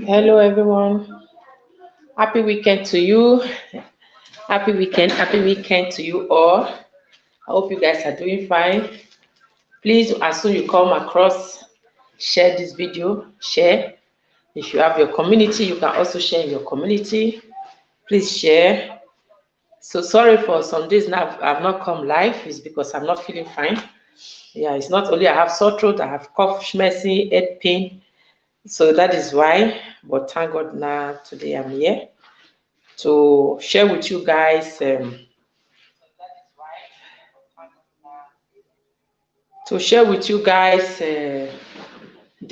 Hello, everyone. Happy weekend to you. Happy weekend to you all. I hope you guys are doing fine. Please, as soon you come across, share this video, share. If you have your community, you can also share in your community. Please share. So sorry for some days now I've not come live. It's because I'm not feeling fine. Yeah, it's not only I have sore throat, I have cough, schmessy, head pain. So that is why, but thank God now today I'm here to share with you guys the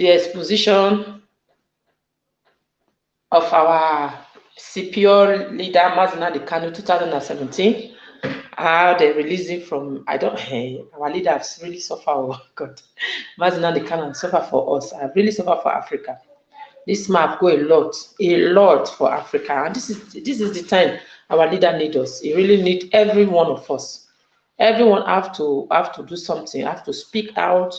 exposition of our CPO leader Mazinadi Kanu 2017. How they released it from our leader has really suffered. Oh God, Mazinadi Kanu suffer for us. I've really suffered for Africa. This map go a lot for Africa, and this is the time our leader needs us. He really needs every one of us. Everyone have to do something, have to speak out,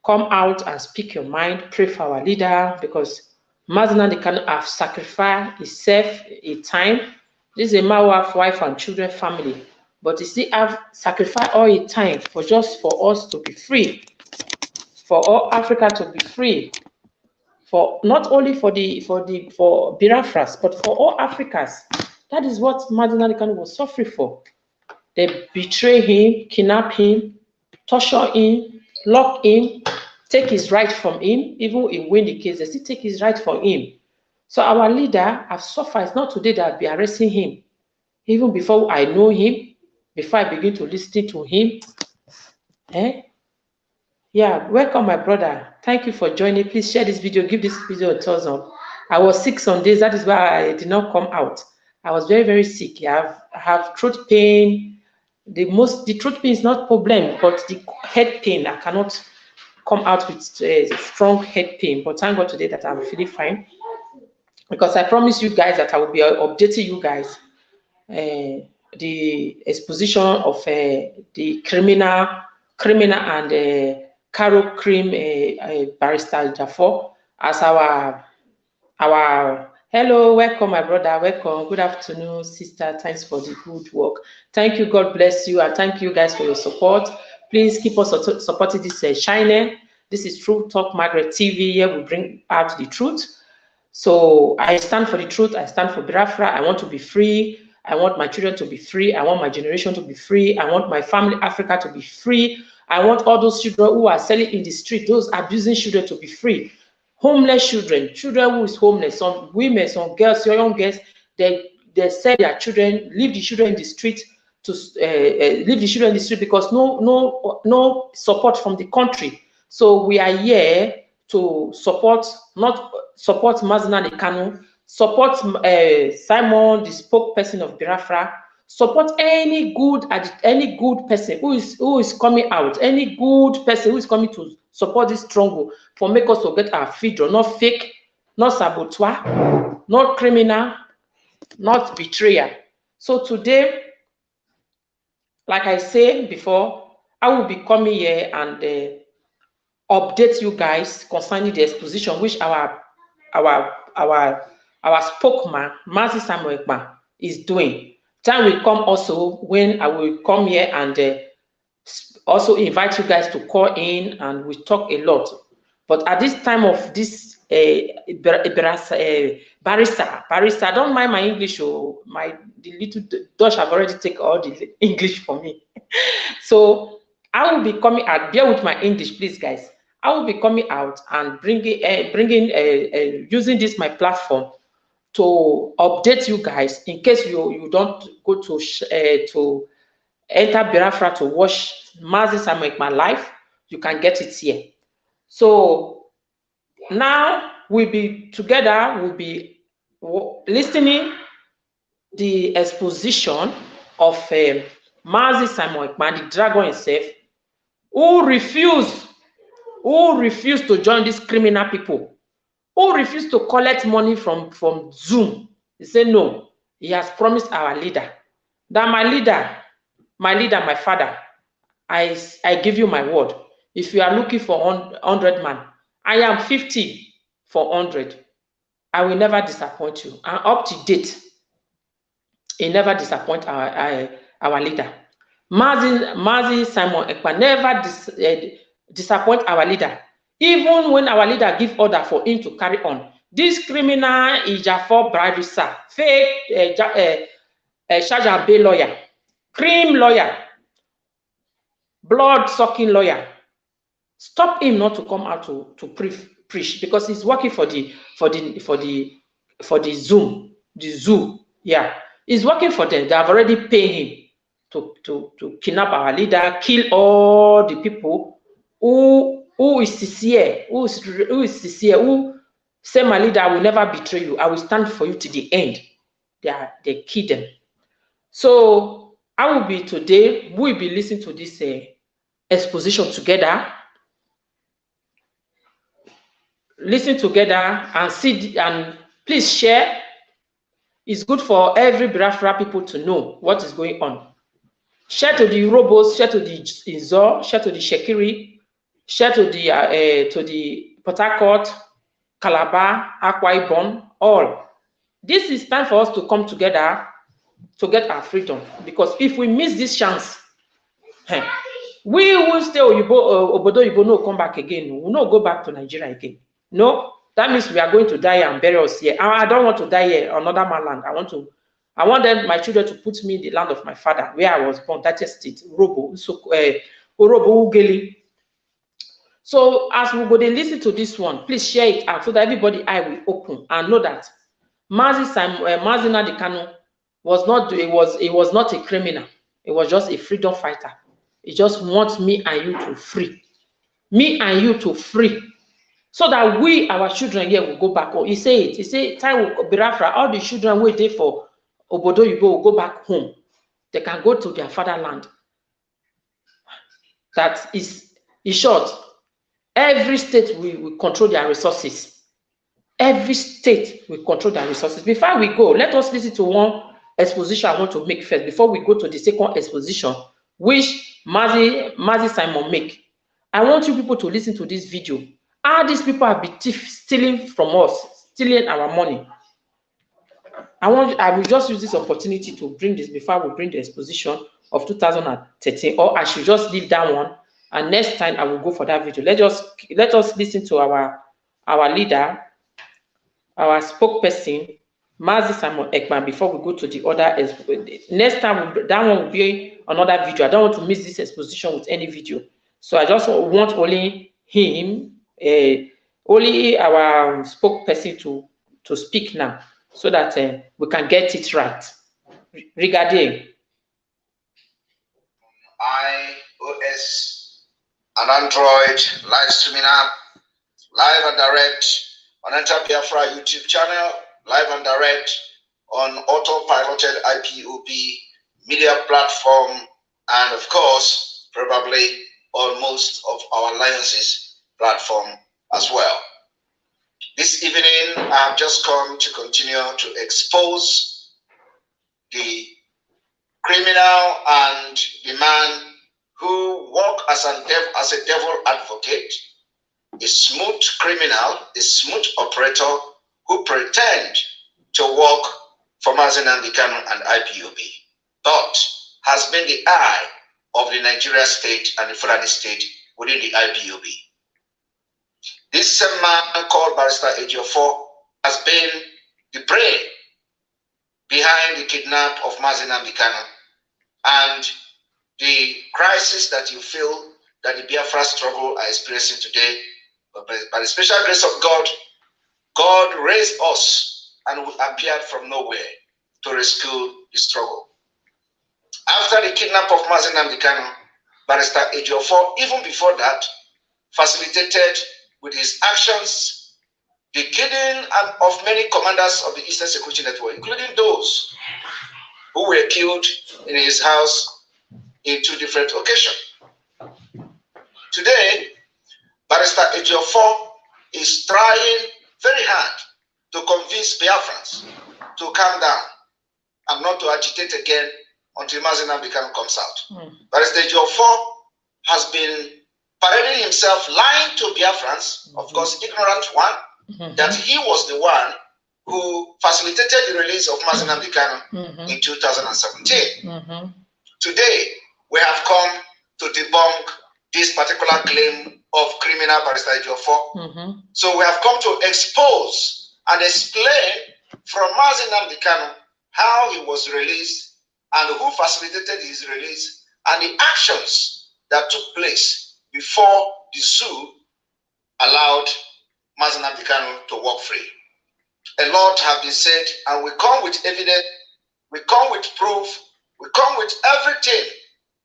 come out and speak your mind, pray for our leader, because Mazinadi can have sacrificed himself a time. This is a man who have wife and children, family, but he still have sacrificed all his time for us to be free, for all Africa to be free. For not only for Biafras, but for all Africans. That is what Mazinadi Kanu was suffering for. They betray him, kidnap him, torture him, lock him, take his right from him. Even if he win the case, they still take his right from him. So our leader have suffered. It's not today that I'll be arresting him. Even before I know him, before I begin to listen to him. Yeah, welcome my brother. Thank you for joining. Please share this video. Give this video a thumbs up. I was sick some days. That is why I did not come out. I was very, very sick. I have throat pain. The throat pain is not problem, but the head pain. I cannot come out with strong head pain. But thank God today that I'm feeling fine. Because I promise you guys that I will be updating you guys the exposition of the criminal and Caro Cream barrister EJIOFOR as our hello, welcome my brother, welcome, good afternoon sister, thanks for the good work. Thank you, God bless you, and thank you guys for your support. Please keep us supporting this channel. This is Truth Talk Margaret TV. Here we bring out the truth. So I stand for the truth. I stand for Biafra. I want to be free. I want my children to be free. I want my generation to be free. I want my family, Africa, to be free. I want all those children who are selling in the street, those abusing children, to be free. Homeless children, children who is homeless, some women, some girls, young girls, they sell their children, leave the children in the street because no support from the country. So we are here to support, not support Mazinadi Kanu, support Simon, the spokesperson of Biafra, support any good person who is coming out, any good person who is coming to support this struggle for make us to get our freedom, not fake, not saboteur, not criminal, not betrayer. So today, like I said before, I will be coming here and update you guys concerning the exposition which our spokesman, Mazi Samuel Ekpa, is doing. Time will come also when I will come here and also invite you guys to call in and we talk a lot. But at this time of this barrister, don't mind my English, or the little Dutch have already taken all the English for me. So I will be coming out. Bear with my English, please, guys. I will be coming out and using this my platform to update you guys in case you don't go to enter Biafra to watch Mazi Samuel Ekpa live. You can get it here. So now we'll be together. We'll be listening the exposition of Mazi Samuel Ekpa, the dragon himself, who refused to join these criminal people, who refused to collect money from Zoom. He said no. He has promised our leader that my leader, my father, I give you my word. If you are looking for 100 man, I am 50 for 100. I will never disappoint you. And up to date, he never disappoint our leader. Mazi Simon Ekpa never disappoint our leader. Even when our leader give order for him to carry on. This criminal EJIOFOR bribery, sir, fake Shaja Bay lawyer, cream lawyer, blood-sucking lawyer. Stop him not to come out to preach because he's working for the Zoom, the zoo. Yeah, he's working for them. They have already paid him to kidnap our leader, kill all the people who is sincere, who say my leader, I will never betray you. I will stand for you to the end. They kill them. So I will be today. We will be listening to this exposition together. Listen together and see, and please share. It's good for every Biafra people to know what is going on. Share to the Robos, share to the Izor, share to the Shekiri, share to the Port Harcourt, Calabar, Akwa Ibom, all. This is time for us to come together to get our freedom. Because if we miss this chance, we will stay Obodo Ibo no come back again. We will not go back to Nigeria again. No, that means we are going to die and bury us here. I don't want to die here, another man land. I want them, my children, to put me in the land of my father, where I was born, that state, Robo, Orobo Ugeli. So as we go to listen to this one, please share it out so that everybody eye will open and know that Mazi Nnamdi Kanu was not a criminal. It was just a freedom fighter. He just wants me and you to free. Me and you to free. So that we, our children here, will go back home. He said, time will be Biafra, all the children waiting for Obodo Ibo will go back home. They can go to their fatherland. That is, in short, every state will control their resources. Every state will control their resources. Before we go, let us listen to one exposition I want to make first, before we go to the second exposition, which Mazi Simon make. I want you people to listen to this video. How these people have been stealing from us, stealing our money. I will just use this opportunity to bring this before we bring the exposition of 2013, or I should just leave that one, and next time I will go for that video. Let us listen to our leader, our spokesperson, Mazi Simon Ekpa, before we go to the other. Next time, that one will be another video. I don't want to miss this exposition with any video. So I just want only him, only our spokesperson to speak now, so that we can get it right. Regarding iOS and Android live streaming app, live and direct on Enter Biafra YouTube channel, live and direct on auto-piloted IPOB media platform, and of course, probably on most of our alliances platform as well. This evening, I have just come to continue to expose the criminal and the man who works as a devil advocate, a smooth criminal, a smooth operator who pretend to work for Mazi Nnamdi Kanu and IPOB, but has been the eye of the Nigeria state and the Fulani state within the IPOB. This same man called Barrister EJIOFOR has been the brain behind the kidnap of Mazi Nnamdi Kanu and the crisis that you feel that the Biafra struggle are experiencing today. But by the special grace of God, God raised us and we appeared from nowhere to rescue the struggle. After the kidnap of Mazi Nnamdi Kanu, Barrister EJIOFOR, even before that, facilitated with his actions the killing of many commanders of the Eastern Security Network, including those who were killed in his house in 2 different occasions. Today, Barrister EJIOFOR is trying very hard to convince Biafrans to calm down and not to agitate again until Mazi Nnamdi Kanu comes out. Barrister EJIOFOR has been parading himself, lying to Biafrans, of course, ignorant one, that he was the one who facilitated the release of Mazi Nnamdi Kanu in 2017. Today, we have come to debunk this particular claim of criminal Barrister EJIOFOR. So we have come to expose and explain from Mazi Nnamdi Kanu how he was released and who facilitated his release and the actions that took place before the zoo allowed Mazi Nnamdi Kanu to walk free. A lot have been said, and we come with evidence, we come with proof, we come with everything,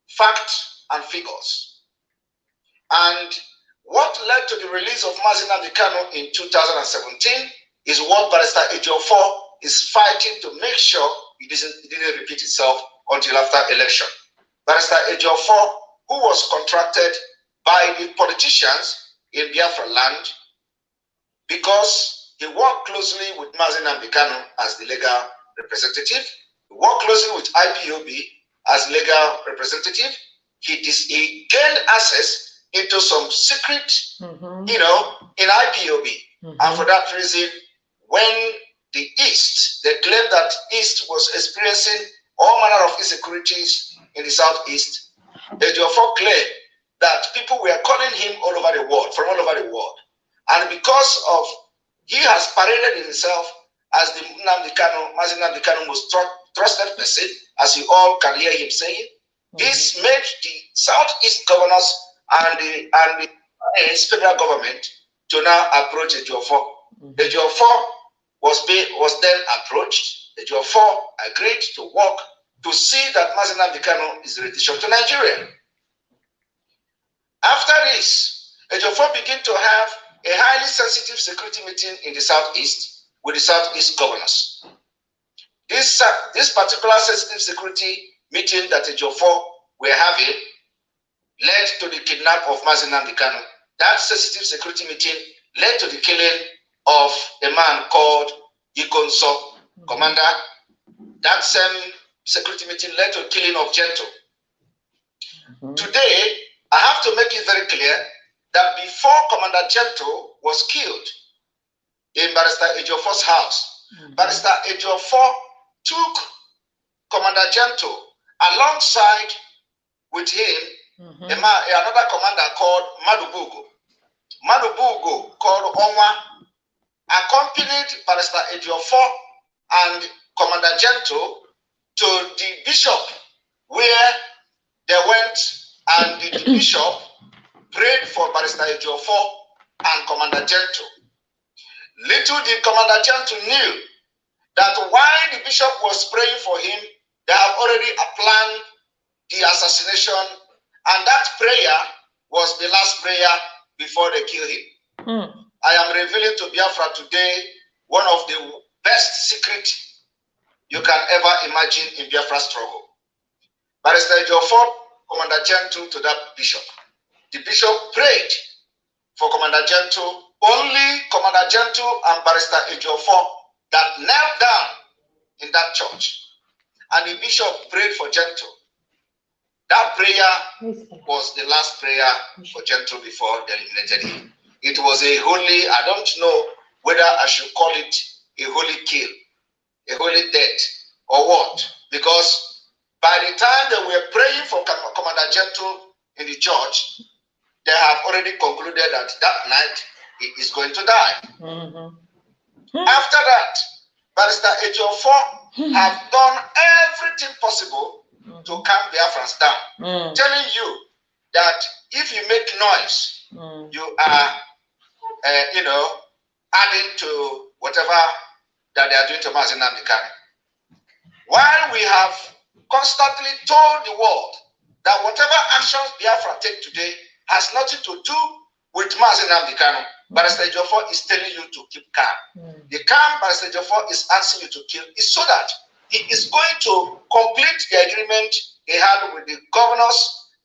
facts and figures. And what led to the release of Mazi Nnamdi Kanu in 2017 is what Barrister EJIOFOR is fighting to make sure it didn't repeat itself until after election. Barrister EJIOFOR, who was contracted by the politicians in Biafra land because he worked closely with Mazi Nnamdi Kanu as the legal representative, he worked closely with IPOB as legal representative. He gained access into some secret, you know, in IPOB. And for that reason, when the East, they claimed that East was experiencing all manner of insecurities in the Southeast, EJIOFOR claimed that people were calling him all over the world, from all over the world. And because of, he has paraded himself as the Mazi Nnamdi Kanu most trusted person, as you all can hear him saying. This made the Southeast governors and the federal government to now approach EJIOFOR. EJIOFOR was then approached. EJIOFOR agreed to work to see that Mazi Nnamdi Kanu is returned to Nigeria. After this, EJIOFOR began to have a highly sensitive security meeting in the Southeast with the Southeast governors. This particular sensitive security meeting that EJIOFOR were having led to the kidnap of Mazi Nnamdi Kanu. That sensitive security meeting led to the killing of a man called Ikonso, commander. That same security meeting led to the killing of Gento. Today, I have to make it very clear that before Commander Gento was killed in Barrister EJIOFOR's house, Barrister EJIOFOR took Commander Gento alongside with him another commander called Madubugo. Madubugo, called Onwa, accompanied Barrister EJIOFOR and Commander Gento to the bishop, where they went and the bishop prayed for Barrister EJIOFOR and Commander Gento. Little did Commander Gento knew that while the bishop was praying for him, they have already planned the assassination, and that prayer was the last prayer before they killed him. I am revealing to Biafra today one of the best secrets you can ever imagine in Biafra struggle. Barrister EJIOFOR, Commander Gento to that bishop. The bishop prayed for Commander Gento. Only Commander Gento and Barrister EJIOFOR that knelt down in that church. And the bishop prayed for Gento. That prayer was the last prayer for Gento before they eliminated him. It was a holy, I don't know whether I should call it a holy kill, a holy death, or what. Because by the time they were praying for Commander Gento in the church, they have already concluded that that night he is going to die. After that, Barrister EJIOFOR have done everything possible to calm Biafrans down, telling you that if you make noise, you are, you know, adding to whatever that they are doing to Mazi Nnamdi Kanu. While we have constantly told the world that whatever actions Biafra take today has nothing to do with Mazi Nnamdi Kanu, Barrister EJIOFOR is telling you to keep calm. The calm Barrister EJIOFOR is asking you to kill is so that he is going to complete the agreement he had with the governors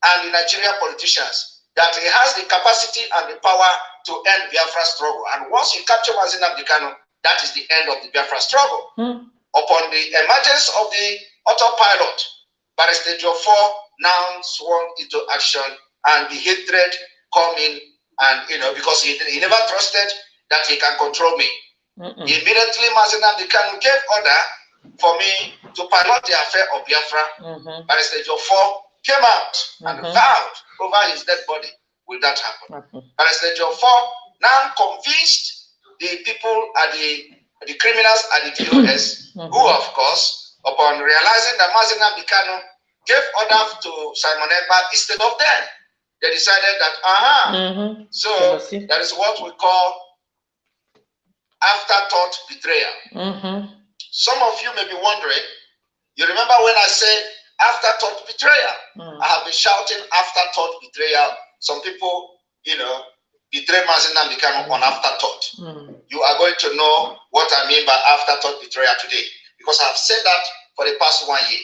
and the Nigerian politicians, that he has the capacity and the power to end Biafra struggle. And once you capture Mazi Nnamdi Kanu, that is the end of the Biafra struggle. Upon the emergence of the autopilot, Barrister EJIOFOR now swung into action and the hatred come in, and because he never trusted that he can control me. Immediately, Mazi Nnamdi Kanu gave order for me to pilot the affair of Biafra. Barrister EJIOFOR came out and vowed over his dead body, will that happen? Barrister EJIOFOR now convinced the people at the criminals at the DOS, who of course, upon realizing that Mazi Nnamdi Kanu gave order to Simon Ekpa instead of them, they decided that so that is what we call afterthought betrayal. Some of you may be wondering, you remember when I said afterthought betrayal? I have been shouting afterthought betrayal. Some people, betray Mazi Nnamdi Kanu on afterthought. You are going to know what I mean by afterthought betrayal today, because I have said that for the past 1 year.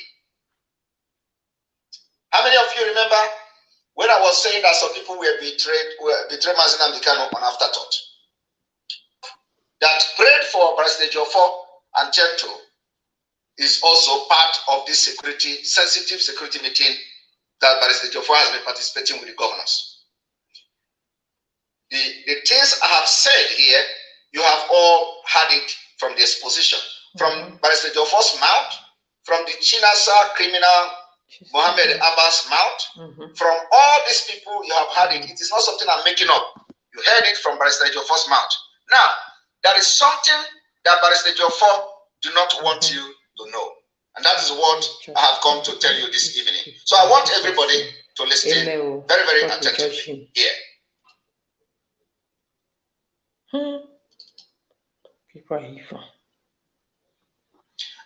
How many of you remember when I was saying that some people were betrayed Mazi Nnamdi Kanu on afterthought? That prayed for President EJIOFOR and Chento is also part of this sensitive security meeting that President EJIOFOR has been participating with the governors. The things I have said here, you have all heard it from the exposition, from President EJIOFOR's mouth, from the Chinasa criminal Mohammed Abbas' mouth, from all these people, you have heard it. It is not something I'm making up. You heard it from President EJIOFOR's mouth. Now, there is something that Barrister EJIOFOR do not want you to know. And that is what I have come to tell you this evening. So I want everybody to listen very, very attentively here.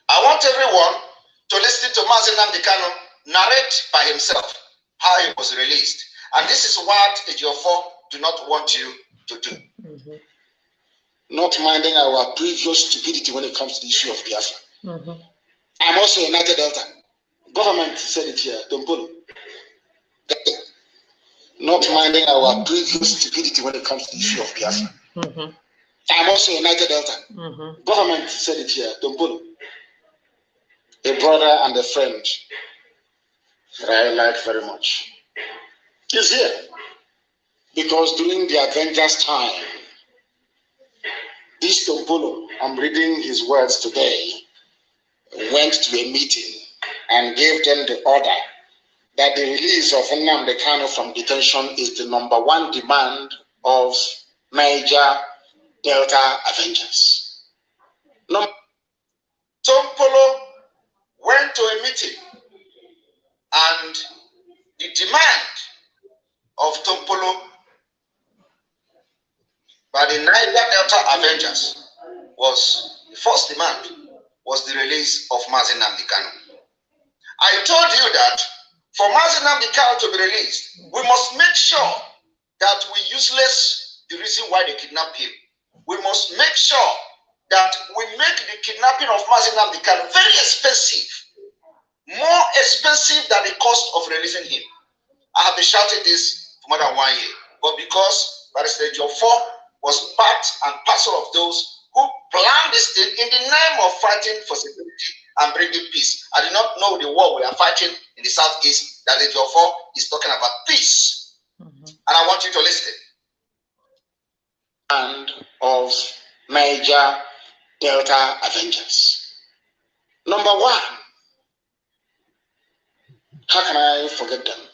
I want everyone to listen to Mazi Nnamdi Kanu narrate by himself how he was released. And this is what EJIOFOR do not want you to do. Not minding our previous stupidity when it comes to the issue of Biafra. I'm also a United Delta. Government said it here, Tompolo. Not minding our previous stupidity when it comes to the issue of Biafra. I'm also a United Delta. Government said it here, Tompolo. A brother and a friend that I like very much is here. Because during the Avengers time, this Tompolo, I'm reading his words today, went to a meeting and gave them the order that the release of Nnamdi Kanu from detention is the #1 demand of Niger Delta Avengers. Tompolo went to a meeting, and the demand of Tompolo by the Niger Delta Avengers was, the first demand was the release of Mazi Nnamdi Kanu. I told you that for Mazi Nnamdi Kanu to be released, we must make sure that we useless the reason why they kidnapped him. We must make sure that we make the kidnapping of Mazi Nnamdi Kanu very expensive, more expensive than the cost of releasing him. I have been shouting this for more than 1 year, but because Barrister EJIOFOR was part and parcel of those who planned this thing in the name of fighting for security and bringing peace. I did not know the war we are fighting in the southeast, that EJIOFOR is talking about peace. And I want you to listen. And of Niger Delta Avengers. #1, how can I forget them?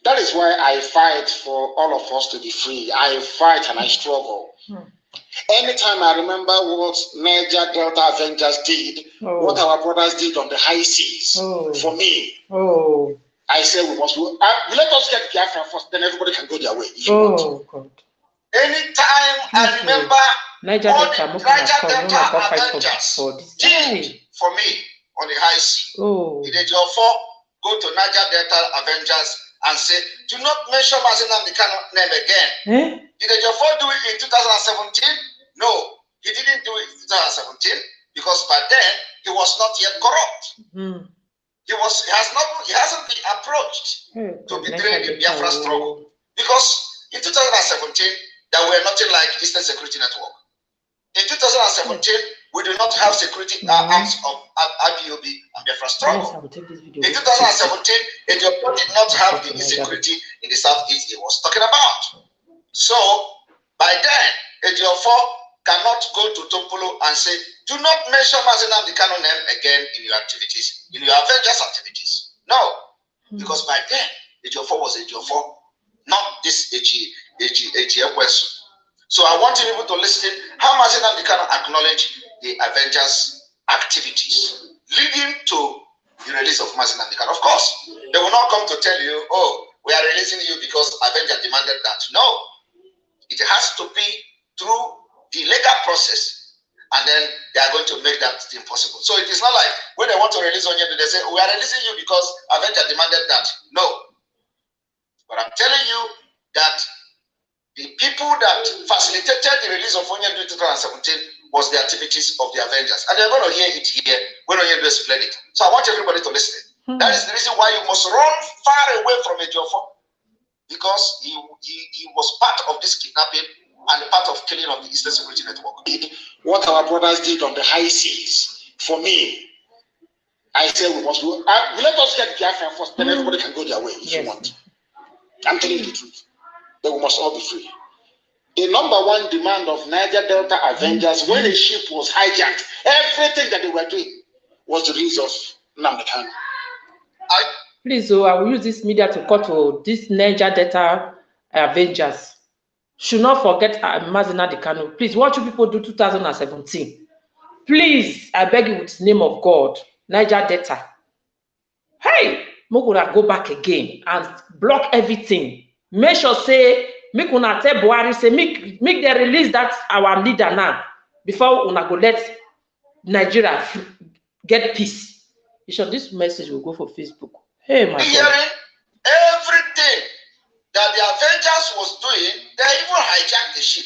That is why I fight for all of us to be free. I fight and I struggle. Anytime I remember what Niger Delta Avengers did, what our brothers did on the high seas, for me, I say we must go. Let us get Biafra first, then everybody can go their way. God. Anytime I remember Niger what Delta the Niger Delta Avengers did for me on the high sea, did EJIOFOR go to Niger Delta Avengers and say, do not mention Mazi Nnamdi Kanu name again? Did EJIOFOR do it in 2017? No, he didn't do it in 2017 because by then he was not yet corrupt. He hasn't been approached to betray the Biafra struggle, because in 2017 there were nothing like Eastern Security Network. In 2017 we do not have security arms of IPOB and Biafra struggle. In 2017, EJIOFOR did not have the insecurity in the southeast he was talking about. So, by then, EJIOFOR cannot go to Tompolo and say, do not mention Mazi Nnamdi Kanu name again in your activities, in your Avengers activities. No, because by then, EJIOFOR was EJIOFOR, not this EJIOFOR. So I want you to listen how Mazi Nnamdi Kanu acknowledge the Avengers activities leading to the release of Mazi Nnamdi Kanu. Of course, they will not come to tell you, oh, we are releasing you because Avengers demanded that. No, it has to be through the legal process, and then they are going to make that thing possible. So it is not like when they want to release Onyedu, they say, we are releasing you because Avengers demanded that. No. But I'm telling you that the people that facilitated the release of Onyedu in 2017 was the activities of the Avengers. And they're going to hear it here when Onyedu explain it. So I want everybody to listen. That is the reason why you must run far away from EJIOFOR, because he was part of this kidnapping and part of killing of the Eastern Security Network. What our brothers did on the high seas, for me, I say we must go. Let us get Biafra first, then everybody can go their way if you want. I'm telling you the truth. Then we must all be free. The number one demand of Niger Delta Avengers, when a ship was hijacked, everything that they were doing was the release of Nnamdi Kanu. Please, I will use this media to cut to this Niger Delta Avengers. Should not forget Mazi Nnamdi Kanu. Please, what you people do 2017? Please, I beg you with the name of God, Niger Delta. Hey, Mokura go back again and block everything. Make sure say, make una tell Buhari say, make them release that our leader now before una go let Nigeria get peace. You sure this message will go for Facebook? Hey, my God. Hearing everything that the Avengers was doing, they even hijacked the ship.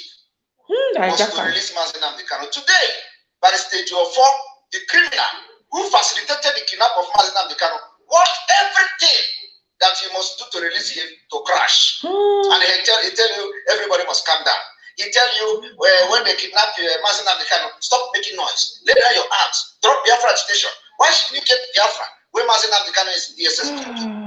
Was to release Mazi Nnamdi Kanu. Today, by the stage of the criminal who facilitated the kidnap of Mazi Nnamdi Kanu, what everything that he must do to release him to crash. And he tell you everybody must calm down. He tell you when they kidnap Mazi Nnamdi Kanu, stop making noise, lay down your arms, drop Biafra agitation. Why should you get Biafra when Mazi Nnamdi Kanu is DSS?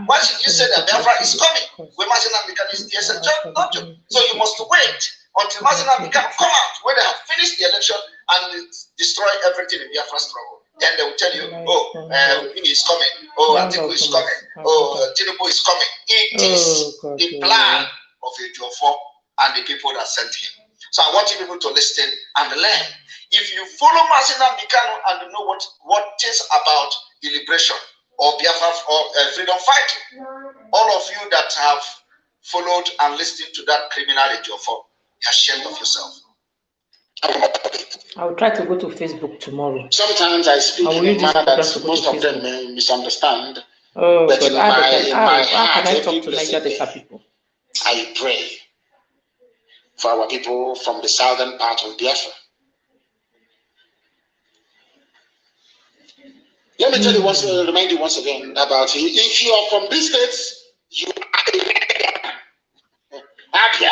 Why should you say that Biafra is coming when Mazi Nnamdi Kanu is DSS? Don't you? So you must wait until Mazi Nnamdi Kanu come out when they have finished the election and destroy everything in Biafra struggle. Then they will tell you, oh, Winnie is coming, oh, Atiku is coming, oh, Tinubu is coming. It is the plan of EJIOFOR and the people that sent him. So I want you people to listen and learn. If you follow Mazi Nnamdi Kanu and know what things about the liberation or Biafra or freedom fighting, all of you that have followed and listened to that criminal EJIOFOR, you're ashamed of yourself. I will try to go to Facebook tomorrow. Sometimes I speak in a manner that most of them may misunderstand. Oh, but God. in my How can I heart, talk to Niger Delta people? I pray for our people from the southern part of Biafra. Let me tell you remind you once again about if you are from these states, you are Abia,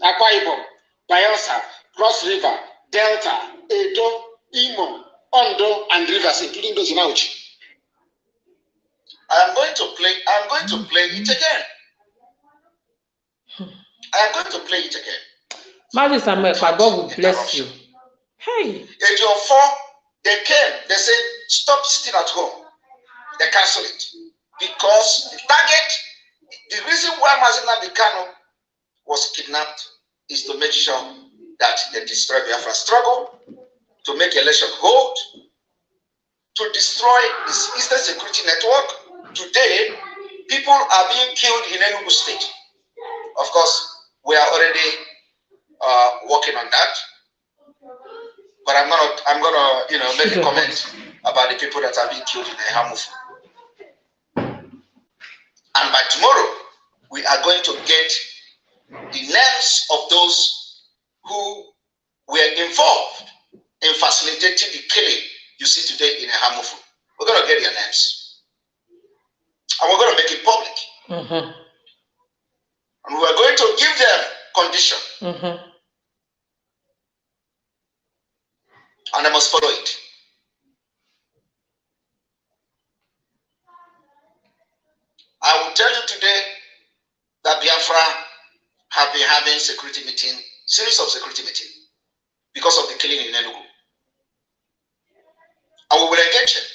Akwa Ibom, Bayelsa, Cross River, Delta, Edo, Imo, Ondo, and Rivers, including those in Auchi. I'm going to play it again. I am going to play it again. Mazi Samuel, God will bless you. Hey. EJIOFOR, they came, they said, stop sitting at home. They cancelled it. Because the target, the reason why Mazi Nnamdi Kanu was kidnapped is to make sure that they destroy Biafra struggle, to make election hold, to destroy this Eastern Security Network. Today, people are being killed in Enugu State. Of course, we are already working on that. But I'm gonna make a comment about the people that are being killed in Ehamufu. And by tomorrow, we are going to get the names of those who were involved in facilitating the killing you see today in Ehamufu. We're going to get their names. And we're going to make it public. And we're going to give them condition. and I must follow it. I will tell you today that Biafra have been having security meeting, series of security meeting, because of the killing in Enugu. And we will engage them.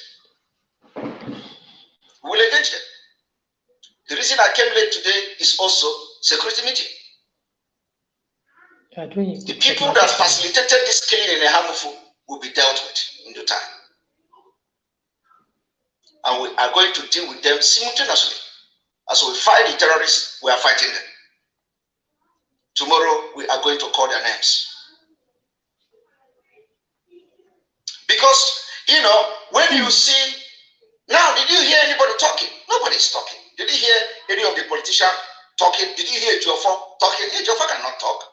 We will engage them. The reason I came late today is also security meeting. The people that facilitated this killing in Ehamufu will be dealt with in due time. And we are going to deal with them simultaneously. As we fight the terrorists, we are fighting them. Tomorrow, we are going to call their names. Because, you know, when you see, now, did you hear anybody talking? Nobody's talking. Did you hear any of the politicians talking? Did you hear EJIOFOR talking? EJIOFOR cannot talk.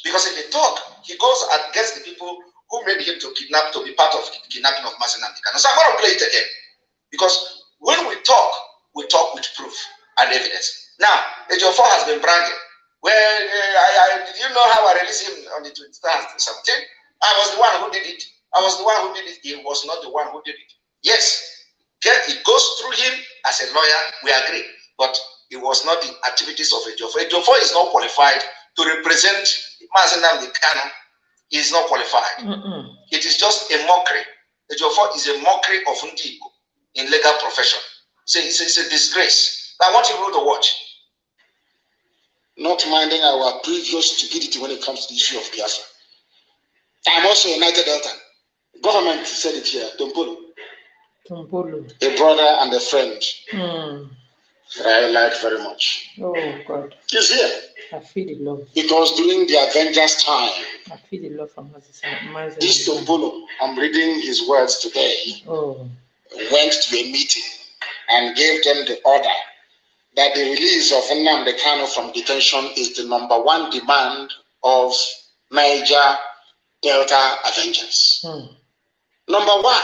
Because if he talk, he goes against the people who made him to kidnap, to be part of the kidnapping of Mazi Nnamdi Kanu. So I'm going to play it again. Because when we talk with proof and evidence. Now, EJIOFOR has been bragging. Well, did you know how I released him on the 23rd, 17? I was the one who did it. I was the one who did it. He was not the one who did it. Yes, it goes through him as a lawyer. We agree. But it was not the activities of EJIOFOR. EJIOFOR is not qualified to represent Mazi Nnamdi Kanu. He is not qualified. It is just a mockery. EJIOFOR is a mockery of Ndigo in legal profession. So it's a disgrace. I want you to watch. Not minding our previous stupidity when it comes to the issue of Biafra. I'm also a United Delta. Government said it here, Tompolo. A brother and a friend that I like very much. Oh, God. He's here. I feel the love. Because during the Avengers time, I feel the love from Mazi. This Tompolo, I'm reading his words today, went to a meeting and gave them the order that the release of Nnamdi Kanu from detention is the #1 demand of Niger Delta Avengers. #1.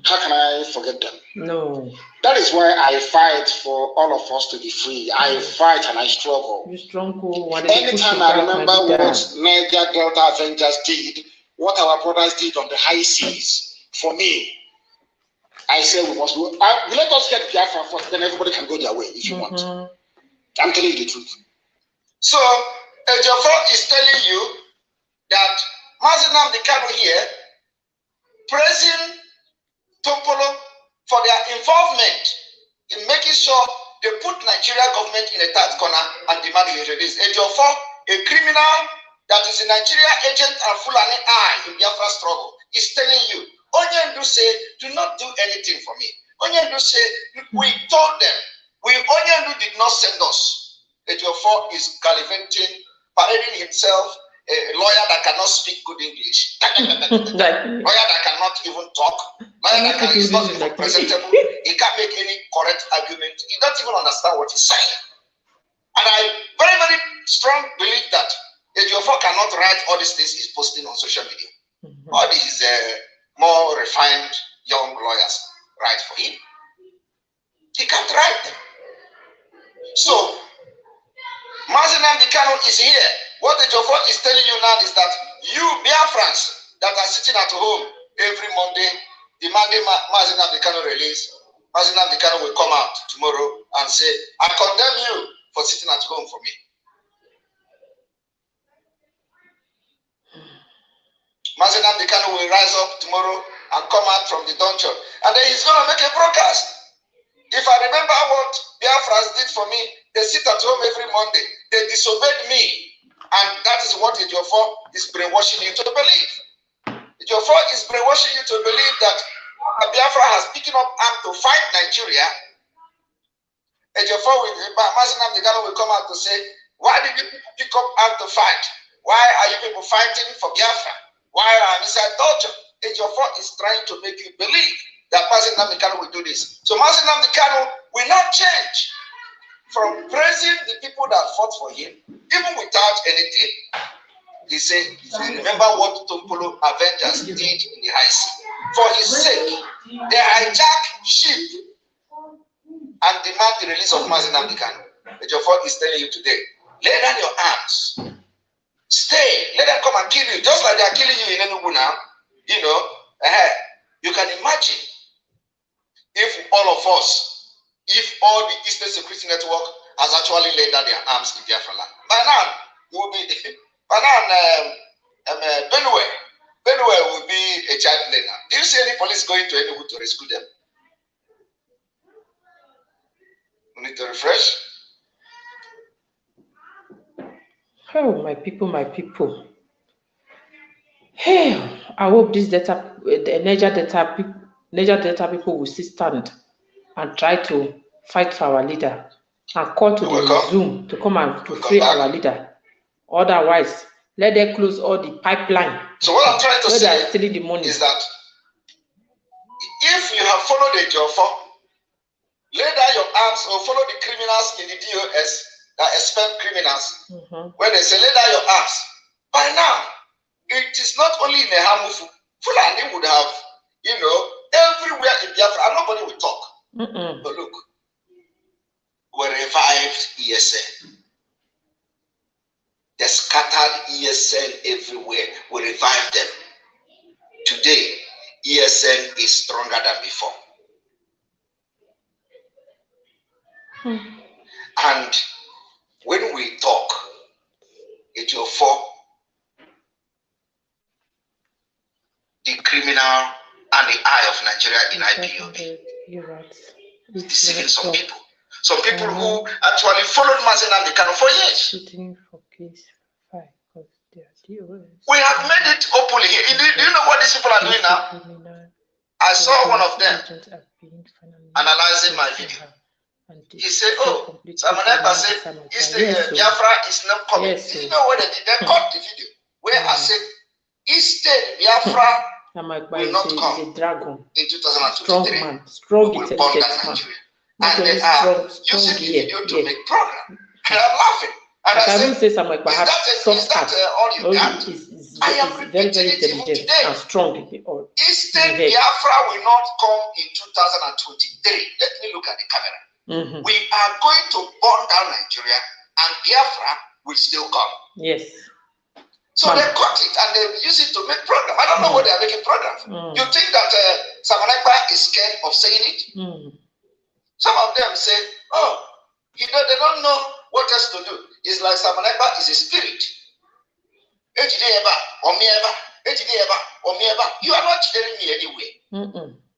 How can I forget them? No. That is why I fight for all of us to be free. I fight and I struggle. You struggle. Anytime I remember what Niger Delta Avengers did, what our brothers did on the high seas, for me, I say we must go. Let us get Biafra first, then everybody can go their way if you want. I'm telling you the truth. So, EJIOFOR is telling you that Mazi Nnamdi Kanu here praising Tompolo for their involvement in making sure they put Nigeria government in a tight corner and demand his release. EJIOFOR, a criminal that is a Nigeria agent and Fulani eye in Biafra struggle, is telling you, Onyendu say, do not do anything for me. Onyendu say, we told them, Onyendu did not send us. EJIOFOR is gallivanting, parading himself, a lawyer that cannot speak good English, lawyer that cannot even talk, lawyer that is not even presentable, he can't make any correct argument, he doesn't even understand what he's saying. And I very, very strong believe that EJIOFOR cannot write all these things he's posting on social media. All these more refined young lawyers write for him. He can't write them. So, Mazi Nnamdi Kanu is here. What EJIOFOR is telling you now is that you Biafrans that are sitting at home every Monday demanding Mazi Nnamdi Kanu release, Mazi Nnamdi Kanu will come out tomorrow and say, I condemn you for sitting at home for me. Mazi Nnamdi Kanu will rise up tomorrow and come out from the dungeon. And then he's going to make a broadcast. If I remember what Biafrans did for me, they sit at home every Monday. They disobeyed me. And that is what EJIOFOR is brainwashing you to believe. EJIOFOR is brainwashing you to believe that Biafra has picked up arms to fight Nigeria. EJIOFOR with Mazi Nnamdi Kanu will come out to say, why did you people pick up arms to fight? Why are you people fighting for Biafra? Why are inside torture? EJIOFOR is trying to make you believe that Mazi Nnamdi Kanu will do this. So Mazi Nnamdi Kanu will not change from praising the people that fought for him, even without anything. He said, remember what Tompolo Avengers did in the high sea. For his sake, they hijack ship and demand the release of Mazi Nnamdi Kanu. EJIOFOR is telling you today, lay down your arms. Stay. Let them come and kill you, just like they are killing you in Enugu now. You know, you can imagine if all of us, if all the Eastern Security Network has actually laid down their arms in Biafra land. By now, you will be. By now, Benue will be a child play now. Do you see any police going to Enugu to rescue them? We need to refresh. Oh, my people, my people. Hey, I hope this data, the Niger data people will still stand and try to fight for our leader and call to the Zoom to come and to free our leader. Otherwise, let them close all the pipeline. So what I'm trying to say stealing the money is that if you have followed the EJIOFOR, lay down your arms or follow the criminals in the DOS that expel criminals. When they say lay down your arms, by now, it is not only in a Hamufu, Fulani would have, you know, everywhere in Biafra, and nobody will talk. But look, we revived ESN. They scattered ESN everywhere. We revived them. Today, ESN is stronger than before. And when we talk, EJIOFOR, the criminal and the eye of Nigeria in IPOB, deceiving some people. Some people who actually followed Mazen and the Kano for years. We have made it openly here. Do you know what these people are doing now? I saw one of them analyzing my video. He said, oh, Samaneka said, Biafra is not coming. Do you know what they did? They cut the video where I said, instead, Biafra will not come in 2023. Strong we will burn down Nigeria. And they are using the video to make program. And I'm laughing. And I said, is that all you got? I am repeating it even today. Instead, Biafra will not come in 2023. Let me look at the camera. We are going to burn down Nigeria, and Biafra will still come. Yes. So they cut it and they use it to make program. I don't know what they are making program. You think that Samanekpa is scared of saying it? Some of them say, oh, they don't know what else to do. It's like Samanekpa is a spirit. You are not telling me anyway.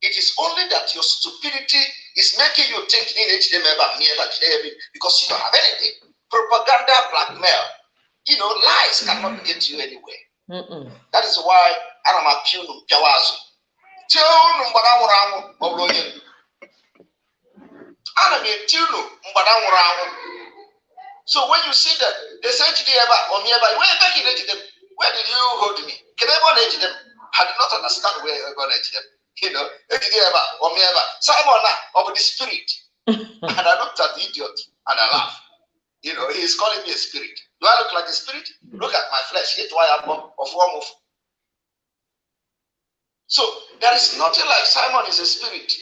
It is only that your stupidity is making you think because you don't have anything. Propaganda, blackmail, you know, lies cannot get you anywhere. That is why I'm a pure Jawazu. So when you see that they say where did you hold me? Can I them? I did not understand where you're going to them. You know, Simon of the spirit. And I looked at the idiot and I laughed. You know, he's calling me a spirit. Do I look like a spirit? Look at my flesh. It's why I'm of one move. So there is nothing like Simon is a spirit.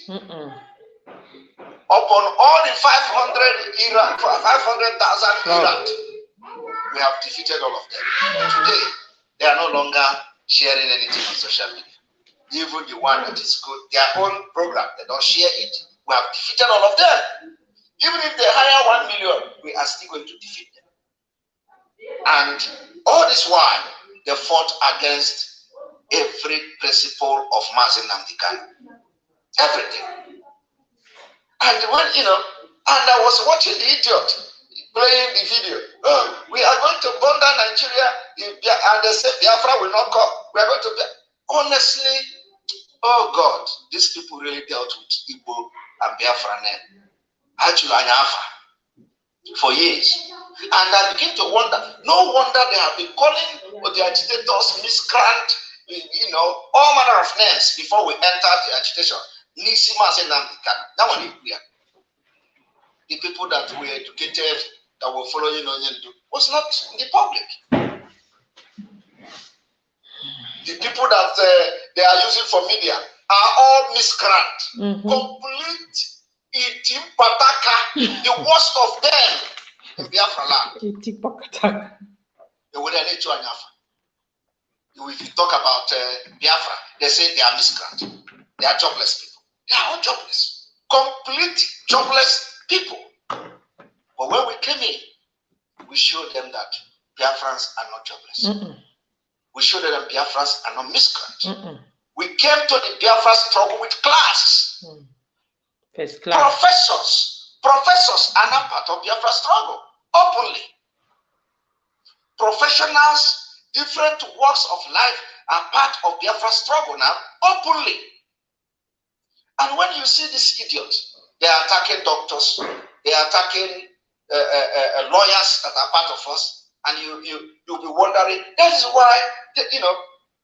Upon all the 500,000 Iran, we have defeated all of them. Today, they are no longer sharing anything on social media. Even the one that is good, their own program, they don't share it. We have defeated all of them. Even if they hire 1 million, we are still going to defeat them. And all this while, they fought against every principle of Mazen Nnamdi Kanu. Everything. And when, you know, and I was watching the idiot playing the video. Oh, we are going to burn down Nigeria, and they say Biafra will not come. We are going to. Honestly, oh God, these people really dealt with Igbo and Biafra for years. And I begin to wonder, no wonder they have been calling the agitators miscreant, you know, all manner of names before we entered the agitation. The people that were educated, that were following was not in the public. The people that they are using for media are all miscreant. Complete eating pataka, the worst of them in Biafra land. The If you talk about Biafra, they say they are miscreants. They are jobless people. They are all jobless. Complete jobless people. But when we came in, we showed them that Biafrans are not jobless. We showed them Biafrans are not miscreants. We came to the Biafra struggle with class. First class. Professors are not part of Biafra struggle, openly. Professionals, different walks of life are part of Biafra struggle now, openly. And when you see these idiots, they are attacking doctors, they are attacking lawyers that are part of us, and you'll be wondering, that is why,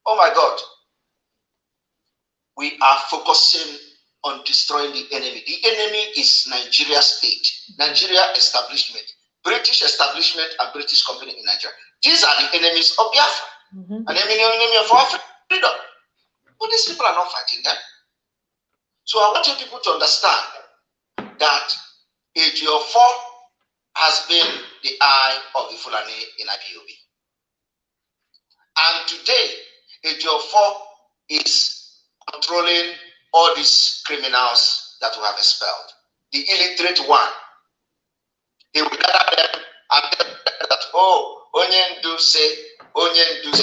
oh my God, we are focusing on destroying the enemy. The enemy is Nigeria state, Nigeria establishment, British establishment and British company in Nigeria. These are the enemies of Biafra, an enemy of our freedom. But these people are not fighting them. So I want you people to understand that EJIOFOR has been the eye of the Fulani in IPOB. And today, EJIOFOR is controlling all these criminals that we have expelled. The illiterate one, he will gather them and tell them that, oh, Onyendu say, Onyendu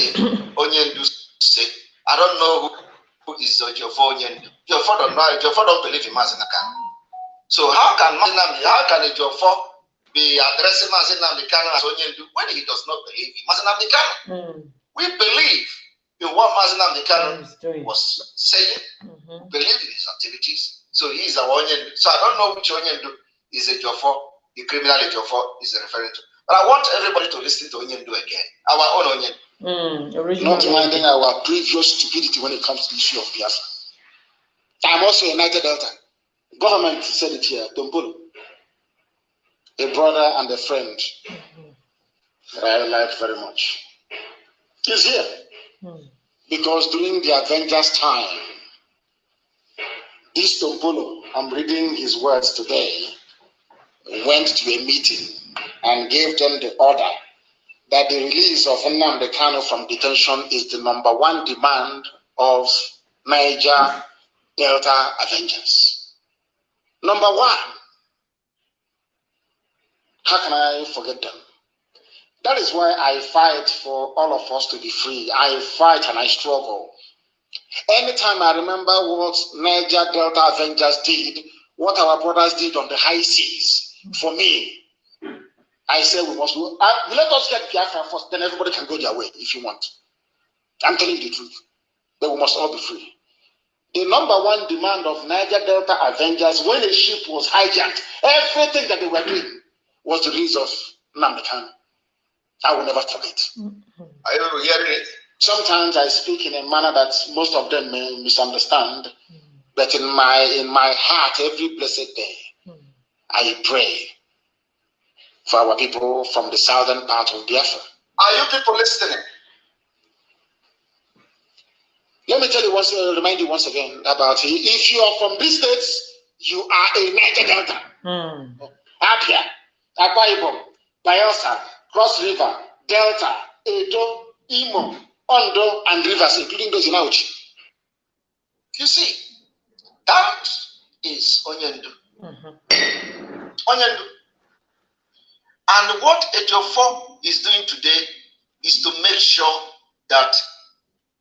say. I don't know who is EJIOFOR Onyendu. EJIOFOR don't know, EJIOFOR don't believe in Mazinaka. So how can EJIOFOR be addressing Mazinaka as Onyendu when he does not believe in Mazinaka? We believe in what Mazinaka was saying, believe in his activities. So he is our Onyendu. So I don't know which Onyendu is EJIOFOR, the criminal EJIOFOR is referring to. But I want everybody to listen to Onyendu again, our own Onyendu. Not minding our previous stupidity when it comes to the issue of Biafra. I'm also a United Delta. Government said it here, Dombolo, a brother and a friend that I like very much, is here. Because during the Avengers time, this Dombolo, I'm reading his words today, went to a meeting and gave them the order that the release of Nnamdi Kanu from detention is the #1 demand of Niger Delta Avengers. #1. How can I forget them? That is why I fight for all of us to be free. I fight and I struggle. Anytime I remember what Niger Delta Avengers did, what our brothers did on the high seas, for me, I say we must do. Let us get Biafra first, then everybody can go their way if you want. I'm telling you the truth. But we must all be free. The #1 demand of Niger Delta Avengers, when a ship was hijacked, everything that they were doing was the release of Nnamdi Kanu. I will never forget. Are you hearing it? Sometimes I speak in a manner that most of them may misunderstand, but in my heart, every blessed day, I pray for our people from the southern part of Biafra. Are you people listening? Let me tell you remind you once again about it. If you are from these states, you are a Niger Delta. Apia, Akwa Ibom, Bayelsa, Cross River, Delta, Edo, Imo, Ondo, and rivers, including those in Auchi. You see, that is Onyendu. Onyendu. And what EJIOFOR is doing today is to make sure that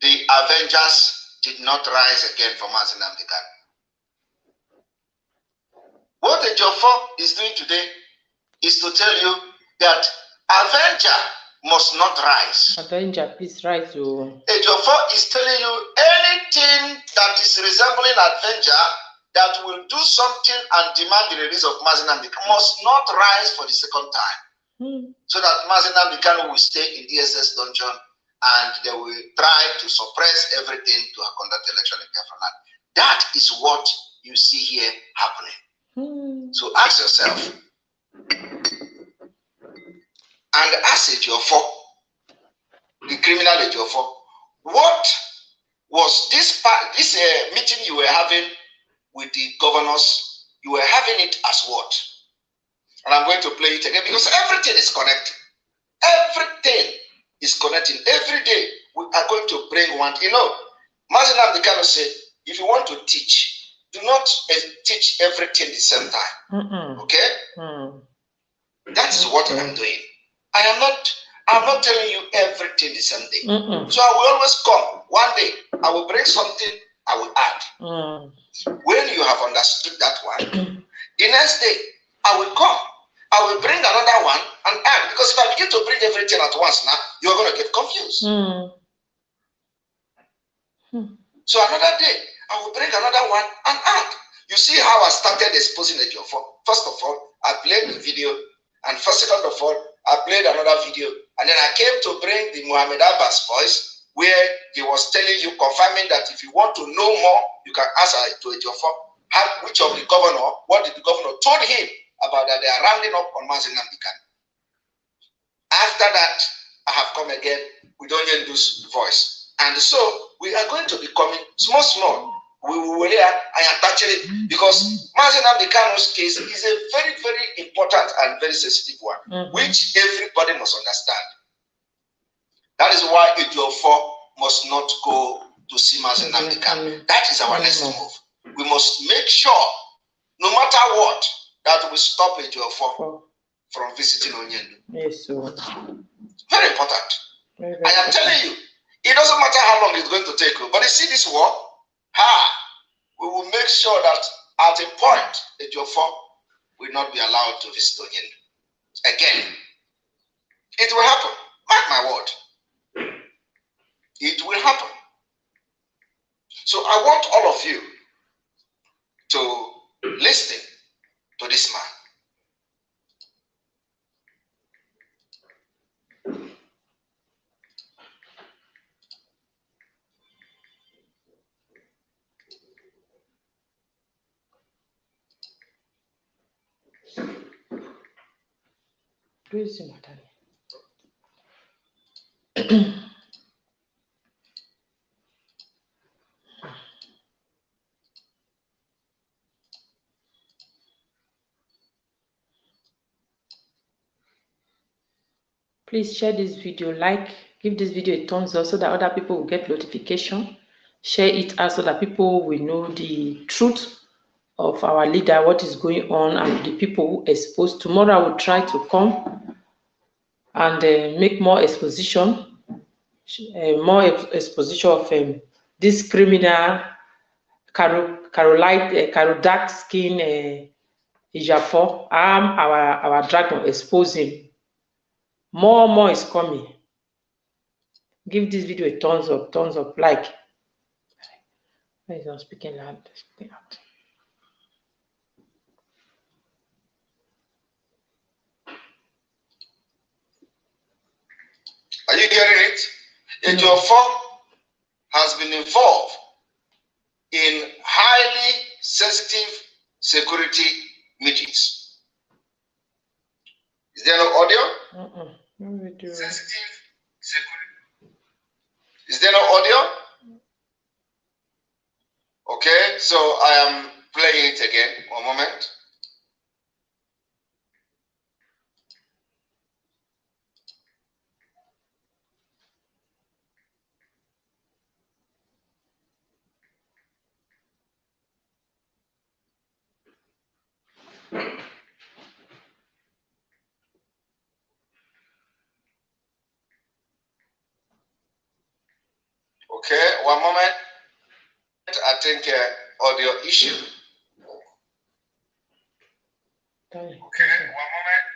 the Avengers did not rise again from Nnamdi Kanu. What EJIOFOR is doing today is to tell you that Avenger must not rise. Avenger, please rise. EJIOFOR is telling you anything that is resembling Avenger that will do something and demand the release of Nnamdi Kanu must not rise for the second time. So that Nnamdi Kanu will stay in DSS dungeon and they will try to suppress everything to conduct election in Biafra land. That is what you see here happening. So ask yourself, and ask EJIOFOR, the criminal EJIOFOR, what was this meeting you were having with the governors? You were having it as what? And I'm going to play it again because everything is connected. Everything is connecting. Every day, we are going to bring one. You know, Mazi Nnamdi Kanu said, if you want to teach, do not teach everything the same time. Okay? That is what I'm doing. I'm not telling you everything the same day. So I will always come. One day, I will bring something, I will add. When you have understood that one, the next day, I will come. I will bring another one and add. Because if I begin to bring everything at once now, you're going to get confused. So another day, I will bring another one and add. You see how I started exposing the EJIOFOR. First of all, I played the video. And second of all, I played another video. And then I came to bring the Muhammad Abbas voice, where he was telling you, confirming that if you want to know more, you can ask to EJIOFOR which of the governor, what did the governor told him about that they are rounding up on Mazi Nnamdi Kanu. After that, I have come again with Onyendu's voice. And so we are going to be coming small. We will hear and attach it because Mazi Nnamdi Kanu's case is a very, very important and very sensitive one, which everybody must understand. That is why EJIOFOR must not go to see Mazi Nnamdi Kanu. That is our next move. We must make sure, no matter what, that we stop EJIOFOR from visiting Onyendu. Yes, sir. Very important. I am telling you, it doesn't matter how long it's going to take you, but you see this war, we will make sure that at a point, EJIOFOR will not be allowed to visit Onyendu. Again, it will happen. Mark my word. It will happen. So I want all of you to listen to this man. Please share this video, give this video a thumbs up so that other people will get notification. Share it out so that people will know the truth of our leader, what is going on, and the people who exposed. Tomorrow I will try to come and make more exposition, of this criminal, dark skin EJIOFOR. Our dragon, expose him. More is coming. Give this video a thumbs up, like. He's not speaking loud. Speaking out. Are you hearing it? EJIOFOR has been involved in highly sensitive security meetings. Is there no audio? Sensitive security. Is there no audio? Okay, so I am playing it again. One moment. Okay, one moment. I think audio issue. Okay, one moment.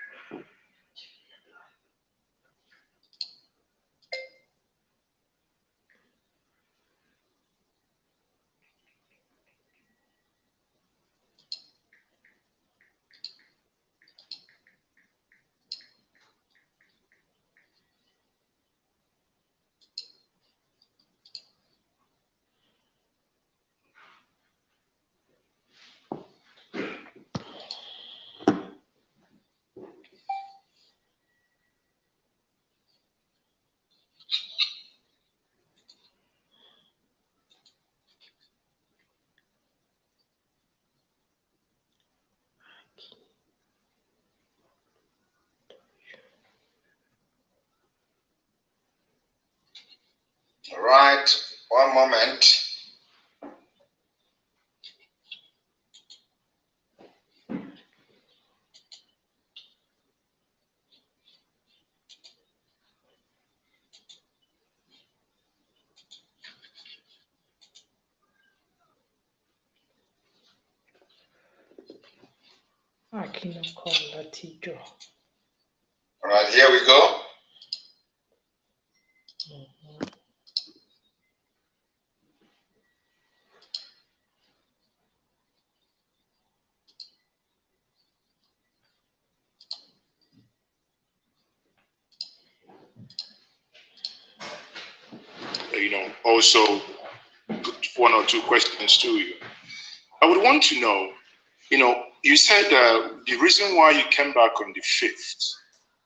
right, one moment. All right, here we go. Also put one or two questions to you. I would want to know, you said the reason why you came back on the 5th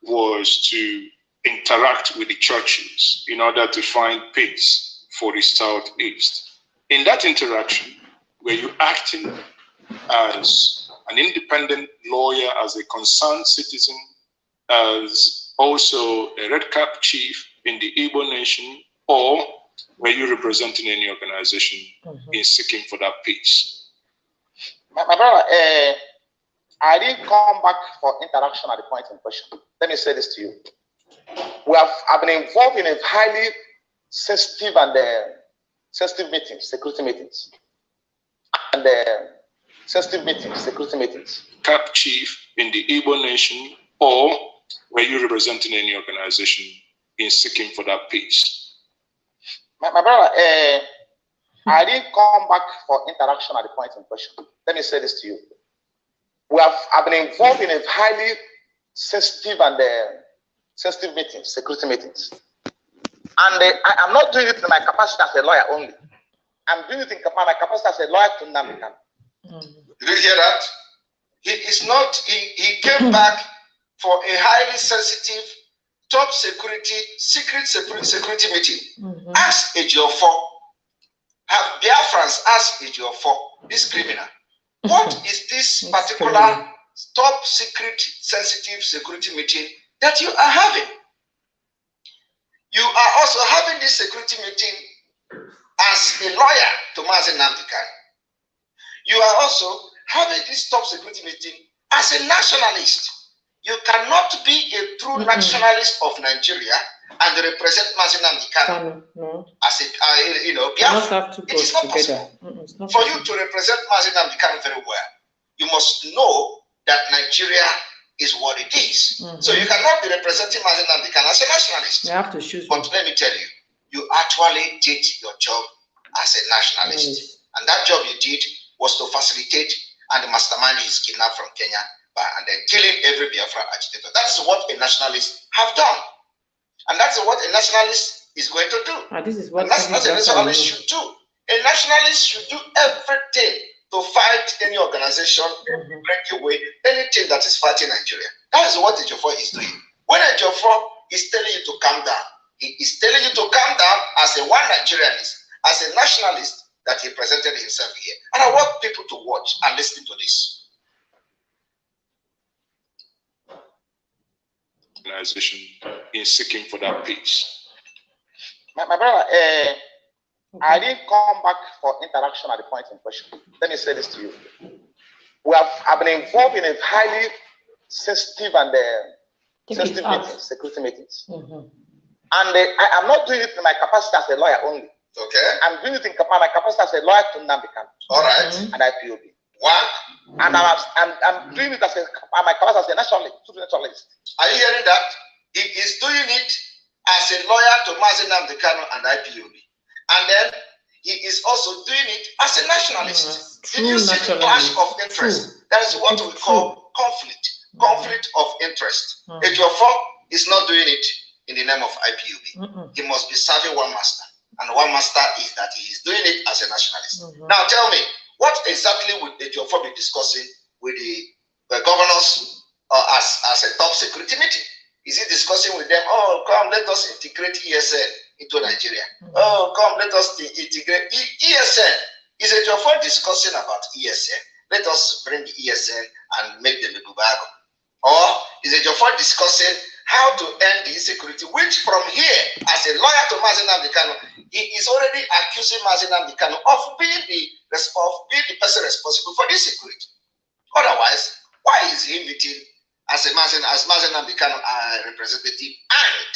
was to interact with the churches in order to find peace for the Southeast. In that interaction, were you acting as an independent lawyer, as a concerned citizen, as also a red cap chief in the Igbo nation, or were you representing any organization in seeking for that peace? My brother, I didn't come back for interaction at the point in question. Let me say this to you. I've been involved in a highly sensitive and sensitive meetings, security meetings. And sensitive meetings, security meetings. Cap chief in the Igbo nation, or were you representing any organization in seeking for that peace? My brother, I didn't come back for interaction at the point in question. Let me say this to you. I've been involved in a highly sensitive and sensitive meetings, security meetings. And I'm not doing it in my capacity as a lawyer only. I'm doing it in my capacity as a lawyer to Nnamdi Kanu. Did you hear that? He came back for a highly sensitive, top security, secret security meeting. Ask EJIOFOR. Have Biafrans asked EJIOFOR, this criminal, what is this particular top secret, sensitive security meeting that you are having? You are also having this security meeting as a lawyer to Mazi Nnamdi Kanu. You are also having this top security meeting as a nationalist. You cannot be a true nationalist of Nigeria and represent Mazi Nnamdi Kanu as a, Biafra. It is not possible. For you to represent Mazi Nnamdi Kanu very well, you must know that Nigeria is what it is. So you cannot be representing Mazi Nnamdi Kanu as a nationalist. You have to choose. But let me tell you, you actually did your job as a nationalist. And that job you did was to facilitate and mastermind his kidnap from Kenya and then killing every Biafra agitator. That's what a nationalist have done. And that's what a nationalist is going to do. And this is what a nationalist should do. A nationalist should do everything to fight any organization, break away anything that is fighting Nigeria. That is what EJIOFOR is doing. When EJIOFOR is telling you to calm down, he is telling you to calm down as a one Nigerianist, as a nationalist that he presented himself here. And I want people to watch and listen to this. Organization in seeking for that peace. My brother, I didn't come back for interaction at the point in question. Let me say this to you. I've been involved in a highly sensitive and sensitive meetings, security meetings. And I'm not doing it in my capacity as a lawyer only. Okay. I'm doing it in my capacity as a lawyer to Nnamdi Kanu. All right. And IPOB. What? And I'm doing it as my capacity as a nationalist. Are you hearing that? He is doing it as a lawyer to Mazi Nnamdi Kanu and IPOB. And then he is also doing it as a nationalist. Did you see the clash of interest? That is what we call conflict of interest. EJIOFOR is not doing it in the name of IPOB. He must be serving one master. And one master is that he is doing it as a nationalist. Now tell me, what exactly would EJIOFOR be discussing with the governors as a top security meeting? Is he discussing with them, oh, come, let us integrate ESN into Nigeria. Oh, come, let us integrate ESN. Is EJIOFOR discussing about ESN? Let us bring ESN and make them a Bubago. Or is EJIOFOR discussing how to end the insecurity, which from here, as a lawyer to Mazi Nnamdi Kanu, he is already accusing Mazi Nnamdi Kanu of being the person responsible for this security. Otherwise, why is he meeting as Mazi Nnamdi Kanu representative and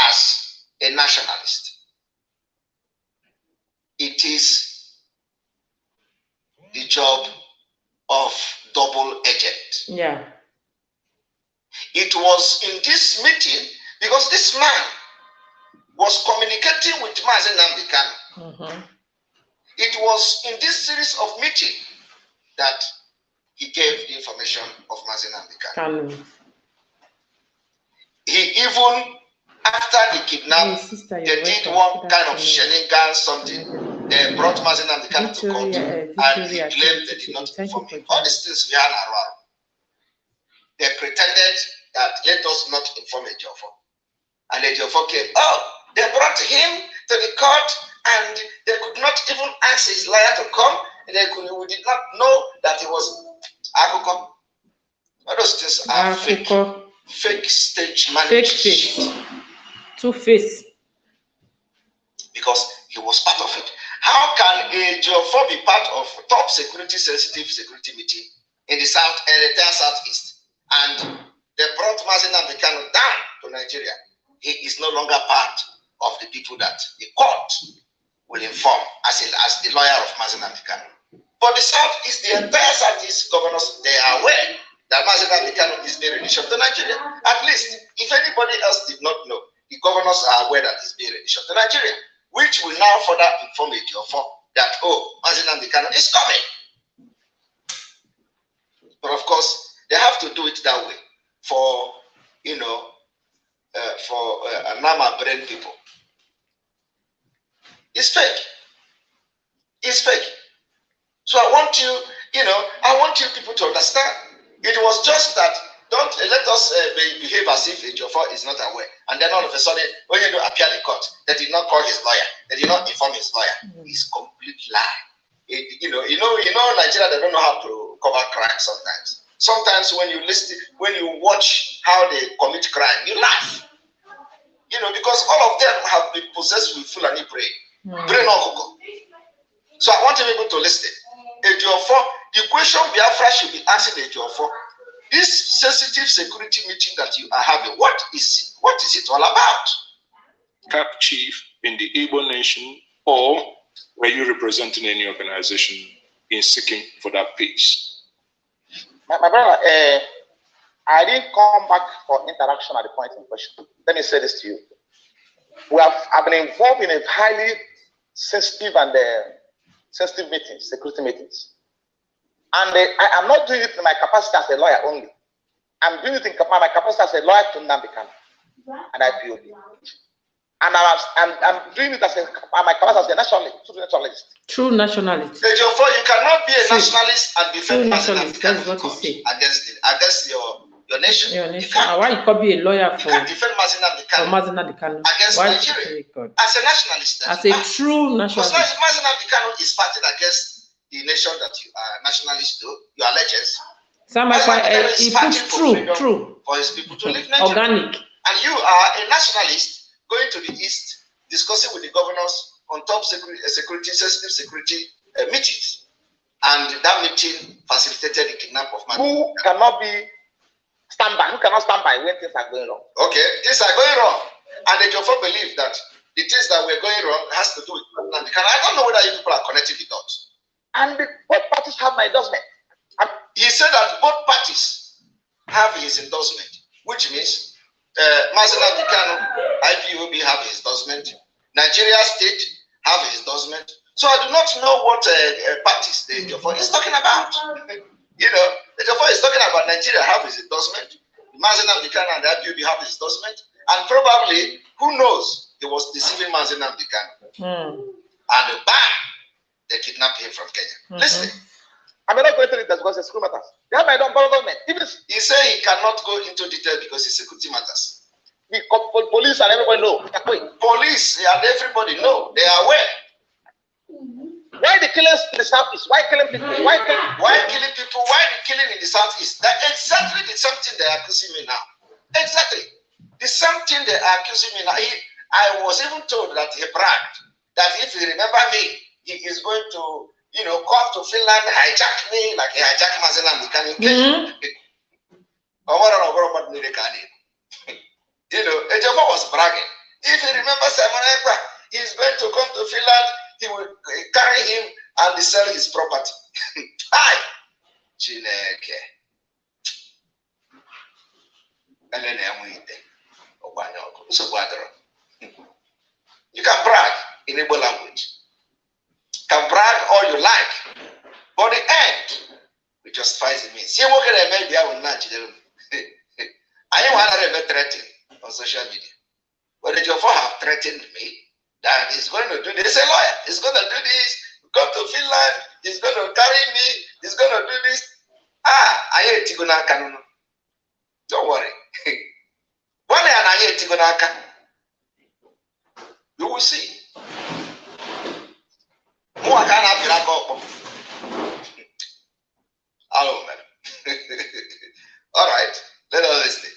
as a nationalist? It is the job of double agent. Yeah. It was in this meeting because this man was communicating with Mazi Nnamdi Kanu. It was in this series of meetings that he gave the information of Mazi Nnamdi Kanu. He even, after the kidnap, they did one kind of shenanigans, something. They brought Mazi Nnamdi Kanu to court, and he claimed they did not inform him. All these things we are around. They pretended that let us not inform EJIOFOR. And EJIOFOR came. Oh, they brought him to the court and they could not even ask his lawyer to come. We did not know that he was Akoko. All those things are fake stage management. Two-face. Because he was part of it. How can EJIOFOR be part of top security, sensitive security meeting in the south and the entire southeast? And they brought Mazi Nnamdi Kanu down to Nigeria. He is no longer part of the people that the court will inform as the lawyer of Mazi Nnamdi Kanu. For the southeast, the entire southeast governors, they are aware that Mazi Nnamdi Kanu is being renditioned to Nigeria. At least, if anybody else did not know, the governors are aware that he's being renditioned to Nigeria, which will now further inform EJIOFOR that, oh, Mazi Nnamdi Kanu is coming. But of course, they have to do it that way for, Nama brain people. It's fake. It's fake. So I want you people to understand. It was just that, don't let us behave as if EJIOFOR is not aware. And then all of a sudden, when you appear in court, they did not call his lawyer. They did not inform his lawyer. It's complete lie. Nigeria, they don't know how to cover crime sometimes. Sometimes when you watch how they commit crime, you laugh. Because all of them have been possessed with Fulani brain. Brain Okoko. So I want people to listen. EJIOFOR, the question Biafra should be asking EJIOFOR, this sensitive security meeting that you are having, what is it all about? Cap chief in the Igbo nation, or were you representing any organization in seeking for that peace? My brother, I didn't come back for interaction at the point in question. Let me say this to you. I've been involved in a highly sensitive meetings, security meetings. And I am not doing it in my capacity as a lawyer only. I'm doing it in my capacity as a lawyer to Nnamdi Kanu and IPOB. And I'm doing it as my capacity as a nationalist. True nationalist. EJIOFOR, you cannot be a nationalist and defend nationalist. That's what you say. Against your nation. Your nation. Why you could be a lawyer for defend Mazi Nnamdi Kanu against Nigeria as a nationalist? As a true nationalist. Because Mazi Nnamdi Kanu is fighting against the nation that you are nationalist to, your allegiance. He puts true for his people to live Nigeria. Organic. And you are a nationalist going to the east, discussing with the governors on top sensitive security meetings. And that meeting facilitated the kidnap of man. Who cannot stand by when things are going wrong? Okay, things are going wrong. And EJIOFOR believe that the things that were going wrong has to do with Nnamdi Kanu. I don't know whether you people are connecting the dots. And both parties have my endorsement. He said that both parties have his endorsement, which means Mazi Nnamdi Kanu, IPOB have his endorsement, Nigeria State have his endorsement. So I do not know what parties the EJIOFOR is talking about. EJIOFOR is talking about Nigeria have his endorsement, Mazi Nnamdi Kanu and the IPOB have his endorsement, and probably, who knows, he was deceiving Mazi Nnamdi Kanu. And bam, they kidnapped him from Kenya. Listen. I'm not going to it because it's security matters. They have my endorsement. He said he cannot go into detail because it's security matters. The police and everybody know. Police and everybody know. They are aware. Why the killings in the southeast? Why killing people? Why killing people? Why the killing in the southeast? That's exactly the same thing they are accusing me now. Exactly. The same thing they are accusing me now. I was even told that he bragged that if he remember me, he is going to, come to Finland, hijack me like he hijacked Mazen and Kanu. EJIOFOR was bragging. If he remembers Simon Ekpa, he is going to come to Finland, he will carry him and sell his property. Hi! Chineke. You can brag in Igbo language. You can brag all you like. But the end, it justifies it. See, what can I make? I will not. I want to threaten on social media. But EJIOFOR have threatened me that he's going to do this. He's a lawyer. He's going to do this. Come to Finland. He's going to carry me. He's going to do this. I hate Tigunaka. Don't worry. One day I hate Tigunaka. You will see. More can have hello, man. All right. Let us listen.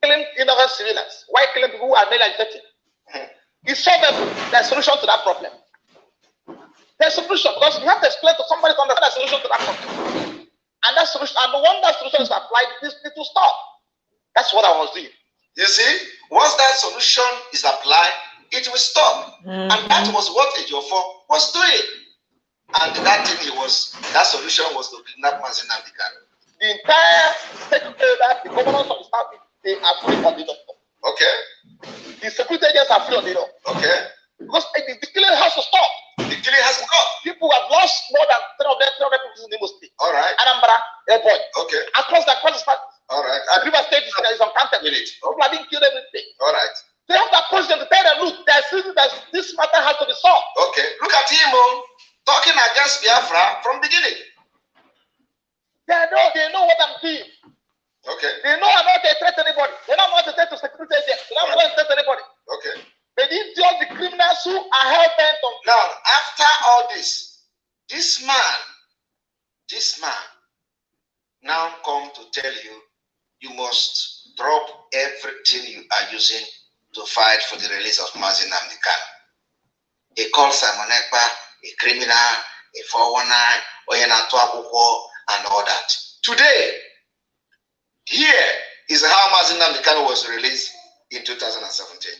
Killing innocent civilians. Why killing people who are male and 30? You saw the solution to that problem. There's a solution because you have to explain to somebody to understand the solution to that problem. And that solution, and the one that solution is applied, this need to stop. That's what I was doing. You see, once that solution is applied, it will stop. And that was what EJIOFOR was doing. And that solution was to kidnap Mazen and Kanu. The entire secretary, the governors of the south, they are free on the door. Okay. The security agents are free on the door. Okay. Because the killing has to stop. The killing has to stop. People have lost more than 300 people in the State. All right. Anambra, Airport. Okay. Across the state. All right. River State is uncountable. People are being killed every day. All right. They have to approach them to tell them, look, this matter has to be solved. Okay. Look at him talking against Biafra from the beginning. They know what I'm doing. Okay. They know I'm not to threat anybody. They don't want to threat to security agents. They don't want to threat anybody. Okay. They didn't judge the criminals who are hell bent on. Now, after all this, this man now come to tell you, you must drop everything you are using to fight for the release of Mazen and Kanu. He calls Simon Ekpa a criminal, a 419, and all that. Today, here is how Mazen and Kanu was released in 2017.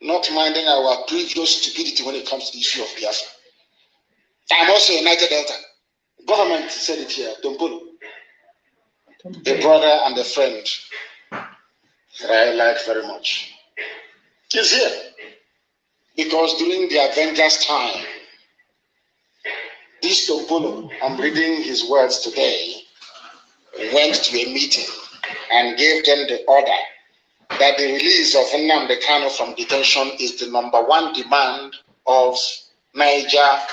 Not minding our previous stupidity when it comes to the issue of Biafra. I'm also a United Delta. Government said it here, Dombolo. A brother and a friend that I like very much. He's here. Because during the Avengers time, this Dombolo, I'm reading his words today, went to a meeting and gave them the order that the release of Nnamdi Kanu from detention is the #1 demand of Niger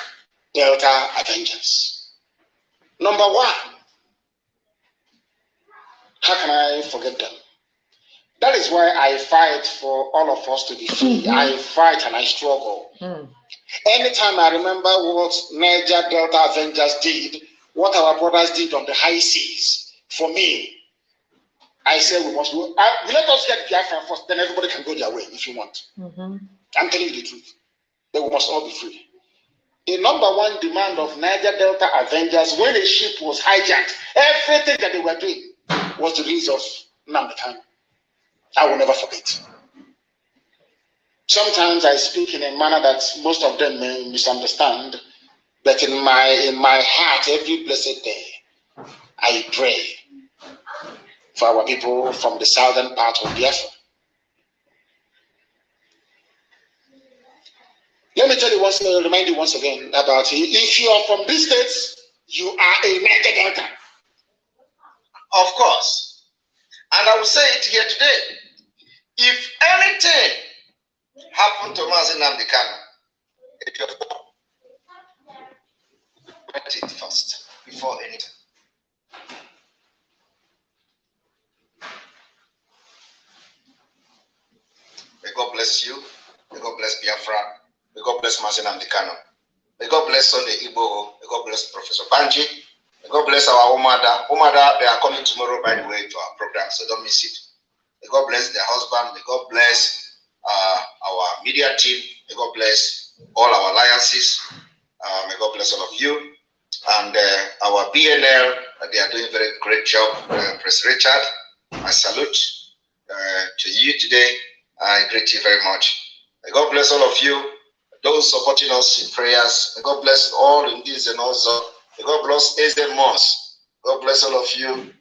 Delta Avengers. #1. How can I forget them? That is why I fight for all of us to be free. I fight and I struggle. Anytime I remember what Niger Delta Avengers did, what our brothers did on the high seas, for me, I say we must go. Let us get Biafra first, then everybody can go their way if you want. I'm telling you the truth. But we must all be free. The #1 demand of Niger Delta Avengers, when a ship was hijacked, everything that they were doing was the release of Nnamdi Kanu. I will never forget. Sometimes I speak in a manner that most of them may misunderstand, but in my heart, every blessed day, I pray for our people from the southern part of Biafra. Let me tell you remind you once again about it. If you are from these states, you are a Niger Delta. Of course. And I will say it here today. If anything happened to Mazen and Kanu, EJIOFOR went it first, before anything. May God bless you. May God bless Biafra. May God bless Mazen and Kanu. May God bless Sunday Igbo. May God bless Professor Banji. May God bless our Umada. Umada, they are coming tomorrow, by the way, to our program, so don't miss it. May God bless their husband. May God bless our media team. May God bless all our alliances. May God bless all of you. And our BNL, they are doing a very great job. Prince Richard, I salute to you today. I greet you very much. May God bless all of you, those supporting us in prayers. May God bless all in this and also. May God bless AZ Moss. God bless all of you,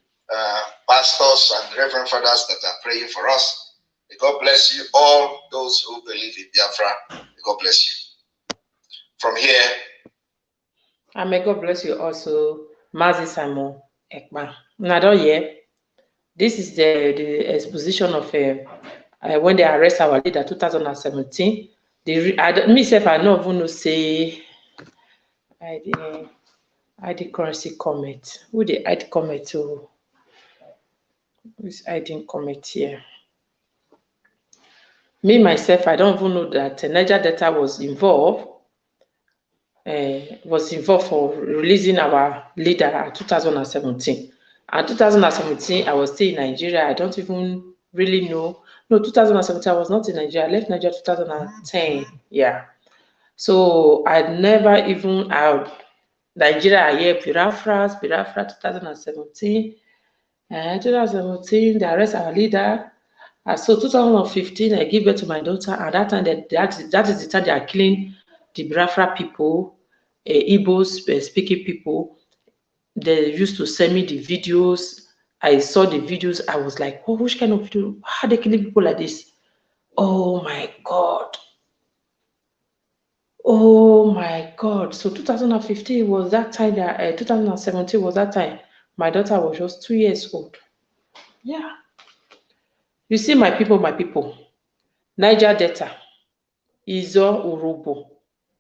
pastors and reverend fathers that are praying for us. May God bless you all, those who believe in Biafra. May God bless you. From here, and may God bless you also, Mazi Simon Ekman. Now, don't hear. This is the exposition of when they arrest our leader 2017. Myself, I don't even know say I the currency comment. Who the ID comment to? Who's ID comment here? Me myself, I don't even know that Niger Delta was involved. For releasing our leader in 2017. And 2017, I was still in Nigeria. I don't even really know. No, 2017, I was not in Nigeria. I left Nigeria 2010. Yeah. So I never even Nigeria here, Biafra 2017. 2017, they arrest our leader. So 2015, I give birth to my daughter. At that time, that is the time they are killing the Biafra people, Igbos speaking people. They used to send me the videos. I saw the videos. I was like, oh, which kind of video? How are they killing people like this? Oh my God. Oh my God. So 2015 was that time that 2017 was that time. My daughter was just 2 years old. Yeah. You see, my people, Niger Delta, Izo Urubu,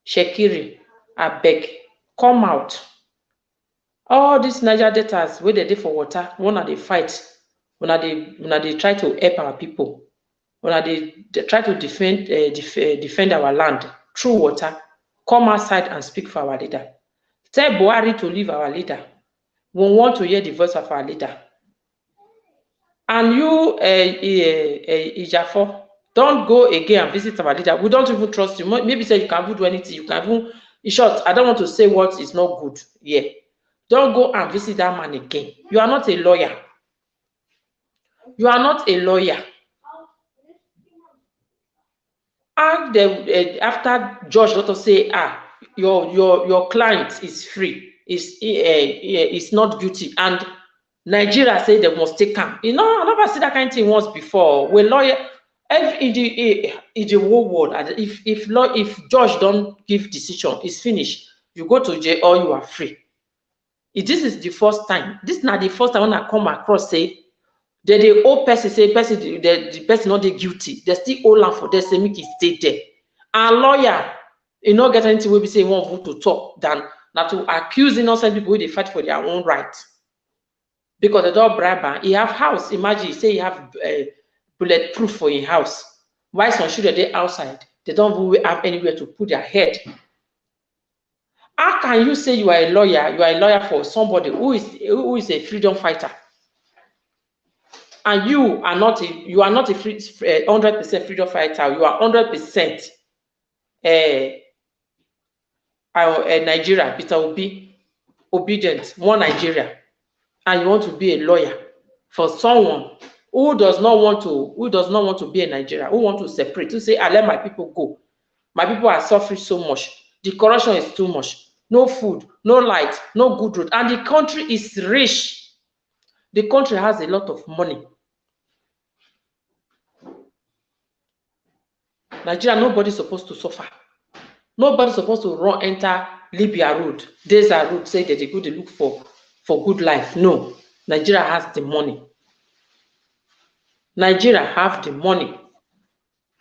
Shekiri, abeg, come out. All these Niger Deltas wey dey for water, una dey fight, una dey try to help our people, una dey try to defend our land through water. Come outside and speak for our leader. Tell Buhari to leave our leader. We want to hear the voice of our leader. And you, EJIOFOR, don't go again and visit our leader. We don't even trust you. Maybe say you can do anything. You can even, in short, I don't want to say what is not good. Yeah. Don't go and visit that man again. You are not a lawyer. You are not a lawyer. And after Judge Doctor say, your client is free, is not guilty, and Nigeria say they must take him. You know, I never see that kind of thing once before. When lawyer, in the whole world, if judge don't give decision, it's finished. You go to jail or you are free. If this is the first time, this is not the first time when I come across say the old person say the person not guilty. They still hold on for them, say make it stay there. And lawyer, you not get anything will be say one vote to talk than not to accuse innocent people who they fight for their own right. Because they don't bribe and he have house. Imagine you say you have bulletproof for your house. Why some children they outside? They don't even have anywhere to put their head. How can you say you are a lawyer? You are a lawyer for somebody who is a freedom fighter, and you are not a 100% freedom fighter. You are 100% Nigeria, Peter Obi, obedient, one Nigeria, and you want to be a lawyer for someone who does not want to be a Nigeria, who want to separate, to say, I let my people go. My people are suffering so much. The corruption is too much. No food, no light, no good road. And the country is rich. The country has a lot of money. Nigeria, nobody's supposed to suffer. Nobody's supposed to enter Libya road, desert road, say that they go to look for good life. No. Nigeria has the money. Nigeria have the money.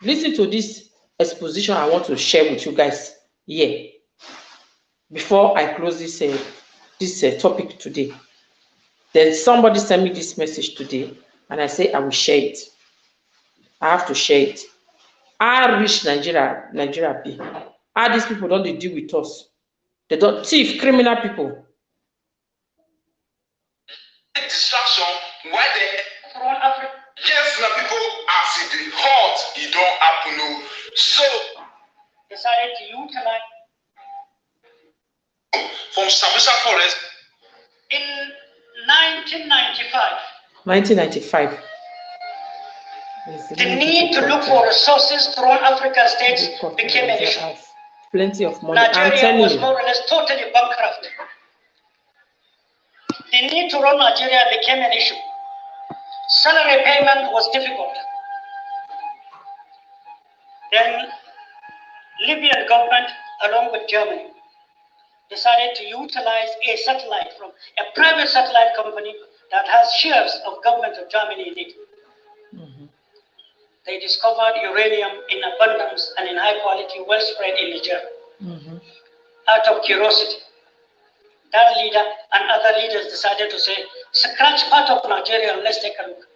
Listen to this exposition I want to share with you guys here before I close this topic today. Then somebody sent me this message today, and I say I will share it. I have to share it. How rich Nigeria be? How these people don't they deal with us? They don't thief, criminal people. Distraction. Why they Yes, now people as it is hot, it don't happen. So decided to utilize from Sabisa Forest in 1995. 1995. The need to look for resources throughout African states became an issue. Plenty of money. Nigeria was more or less totally bankrupt. The need to run Nigeria became an issue. Salary payment was difficult. Then Libyan government, along with Germany, decided to utilize a satellite from a private satellite company that has shares of government of Germany in it. They discovered uranium in abundance and in high quality, well spread in Niger. Out of curiosity, that leader and other leaders decided to say, scratch part of Nigeria and let's take a look.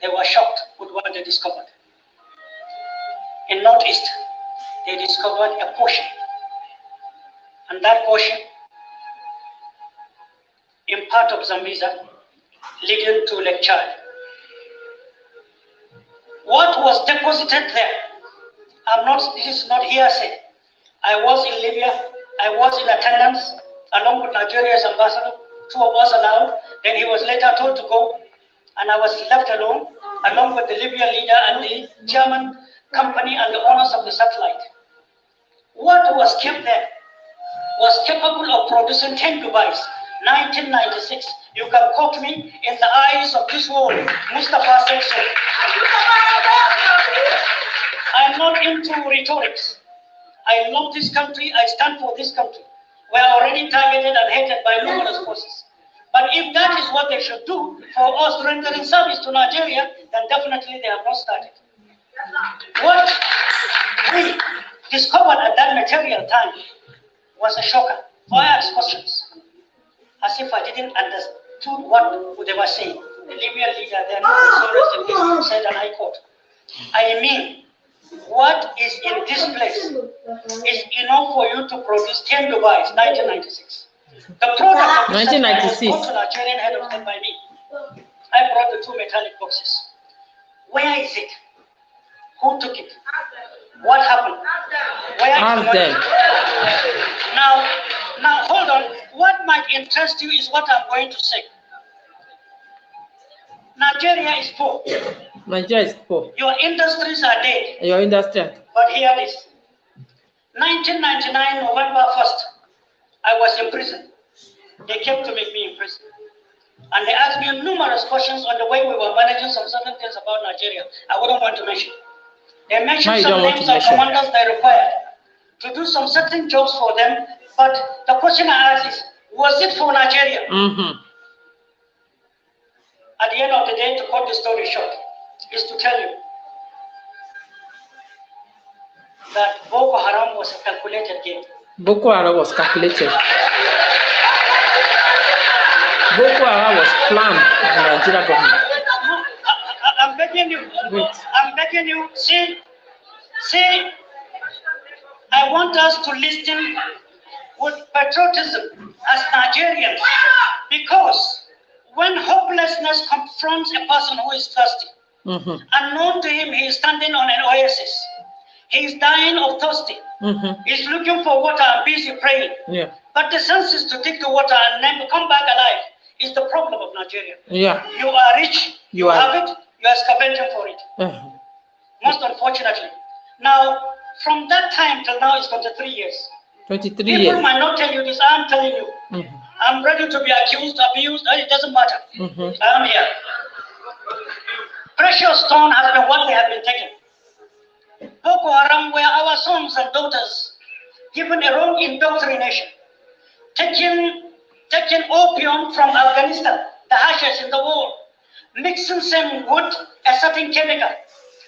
They were shocked with what they discovered. In Northeast, they discovered a portion. And that portion, in part of Zambeza, leading to Lake Chad. What was deposited there? This is not hearsay. I was in Libya, I was in attendance, along with Nigeria's ambassador, 2 of us allowed. Then he was later told to go, and I was left alone, along with the Libyan leader and the German company and the owners of the satellite. What was kept there was capable of producing 10 Dubais, 1996. You can quote me in the eyes of this world, Mustafa said so. I'm not into rhetorics. I love this country, I stand for this country. We are already targeted and hated by numerous forces. But if that is what they should do for us rendering service to Nigeria, then definitely they have not started. What we discovered at that material time was a shocker. I asked questions, as if I didn't understand what they were saying. The Libyan leader then said, and I quote, I mean, what is in this place is enough for you to produce 10 Dubais, 1996. The product of 1996 was brought to Nigerian head of state by me. I brought the 2 metallic boxes. Where is it? Who took it? What happened? Where is the money? Now hold on. What might interest you is what I'm going to say. Nigeria is poor. Nigeria is poor. Your industries are dead. Your industry. But hear this. 1999, November 1st, I was in prison. They came to make me in prison. And they asked me numerous questions on the way we were managing some certain things about Nigeria. I wouldn't want to mention. They mentioned some names of commanders they required to do some certain jobs for them. But the question I asked is, was it for Nigeria? At the end of the day, to cut the story short, is to tell you that Boko Haram was a calculated game. Boko Haram was calculated. Boko Haram was planned by the Nigerian government. I'm begging you. Wait. I'm begging you. See, I want us to listen with patriotism as Nigerians, because when hopelessness confronts a person who is thirsty, unknown to him, he is standing on an oasis. He is dying of thirsty. He's looking for water and busy praying. Yeah. But the senses to take the water and then come back alive is the problem of Nigeria. Yeah. You are rich, you have it, you are scavenging for it. Most unfortunately. Now, from that time till now, it's 23 years. 23 years. People might not tell you this, I'm telling you. I'm ready to be accused, abused, it doesn't matter. I am here. Precious stone has been what they have been taken. Boko Haram were our sons and daughters given a wrong indoctrination. Taking opium from Afghanistan, the hashish in the world, mixing some with a certain chemical.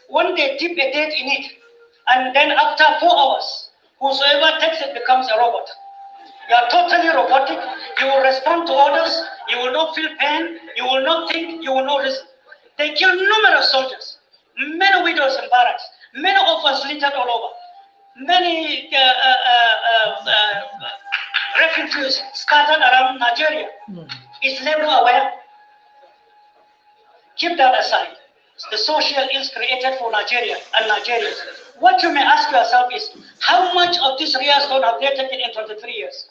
When they dip a date in it, and then after 4 hours, whosoever takes it becomes a robot. You are totally robotic. You will respond to orders. You will not feel pain. You will not think. You will not listen. They killed numerous soldiers, many widows in barracks, many of us littered all over, many refugees scattered around Nigeria. Is labor aware? Keep that aside. The social ills created for Nigeria and Nigerians. What you may ask yourself is, how much of this real stone have they taken in 23 years?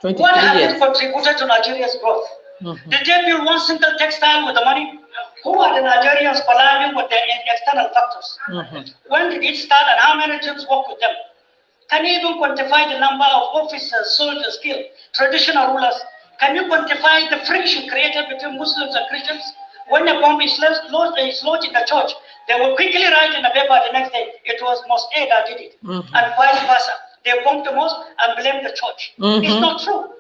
23 what have years. they contributed to Nigeria's growth? Did they build one single textile with the money? Who are the Nigerians colliding with their external factors? When did it start and how many teams work with them? Can you even quantify the number of officers, soldiers, skilled, traditional rulers? Can you quantify the friction created between Muslims and Christians? When a bomb is lodged in the church, they will quickly write in the paper the next day, it was Mosque A that did it, and vice versa. They bomb the mosque and blame the church. It's not true.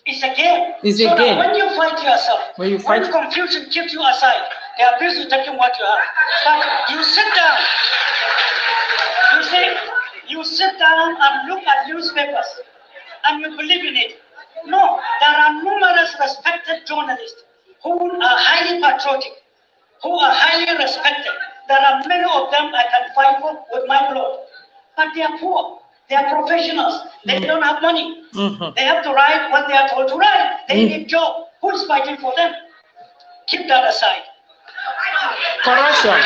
It's a game. It's so a game. When you fight yourself, when confusion keeps you aside, they are busy taking what you have. But you sit down. You sit down and look at newspapers, and you believe in it. No, there are numerous respected journalists who are highly patriotic, who are highly respected. There are many of them I can fight for with my blood, but they are poor. They are professionals. They don't have money. They have to write what they are told to write. They need job. Who is fighting for them? Keep that aside. Corruption.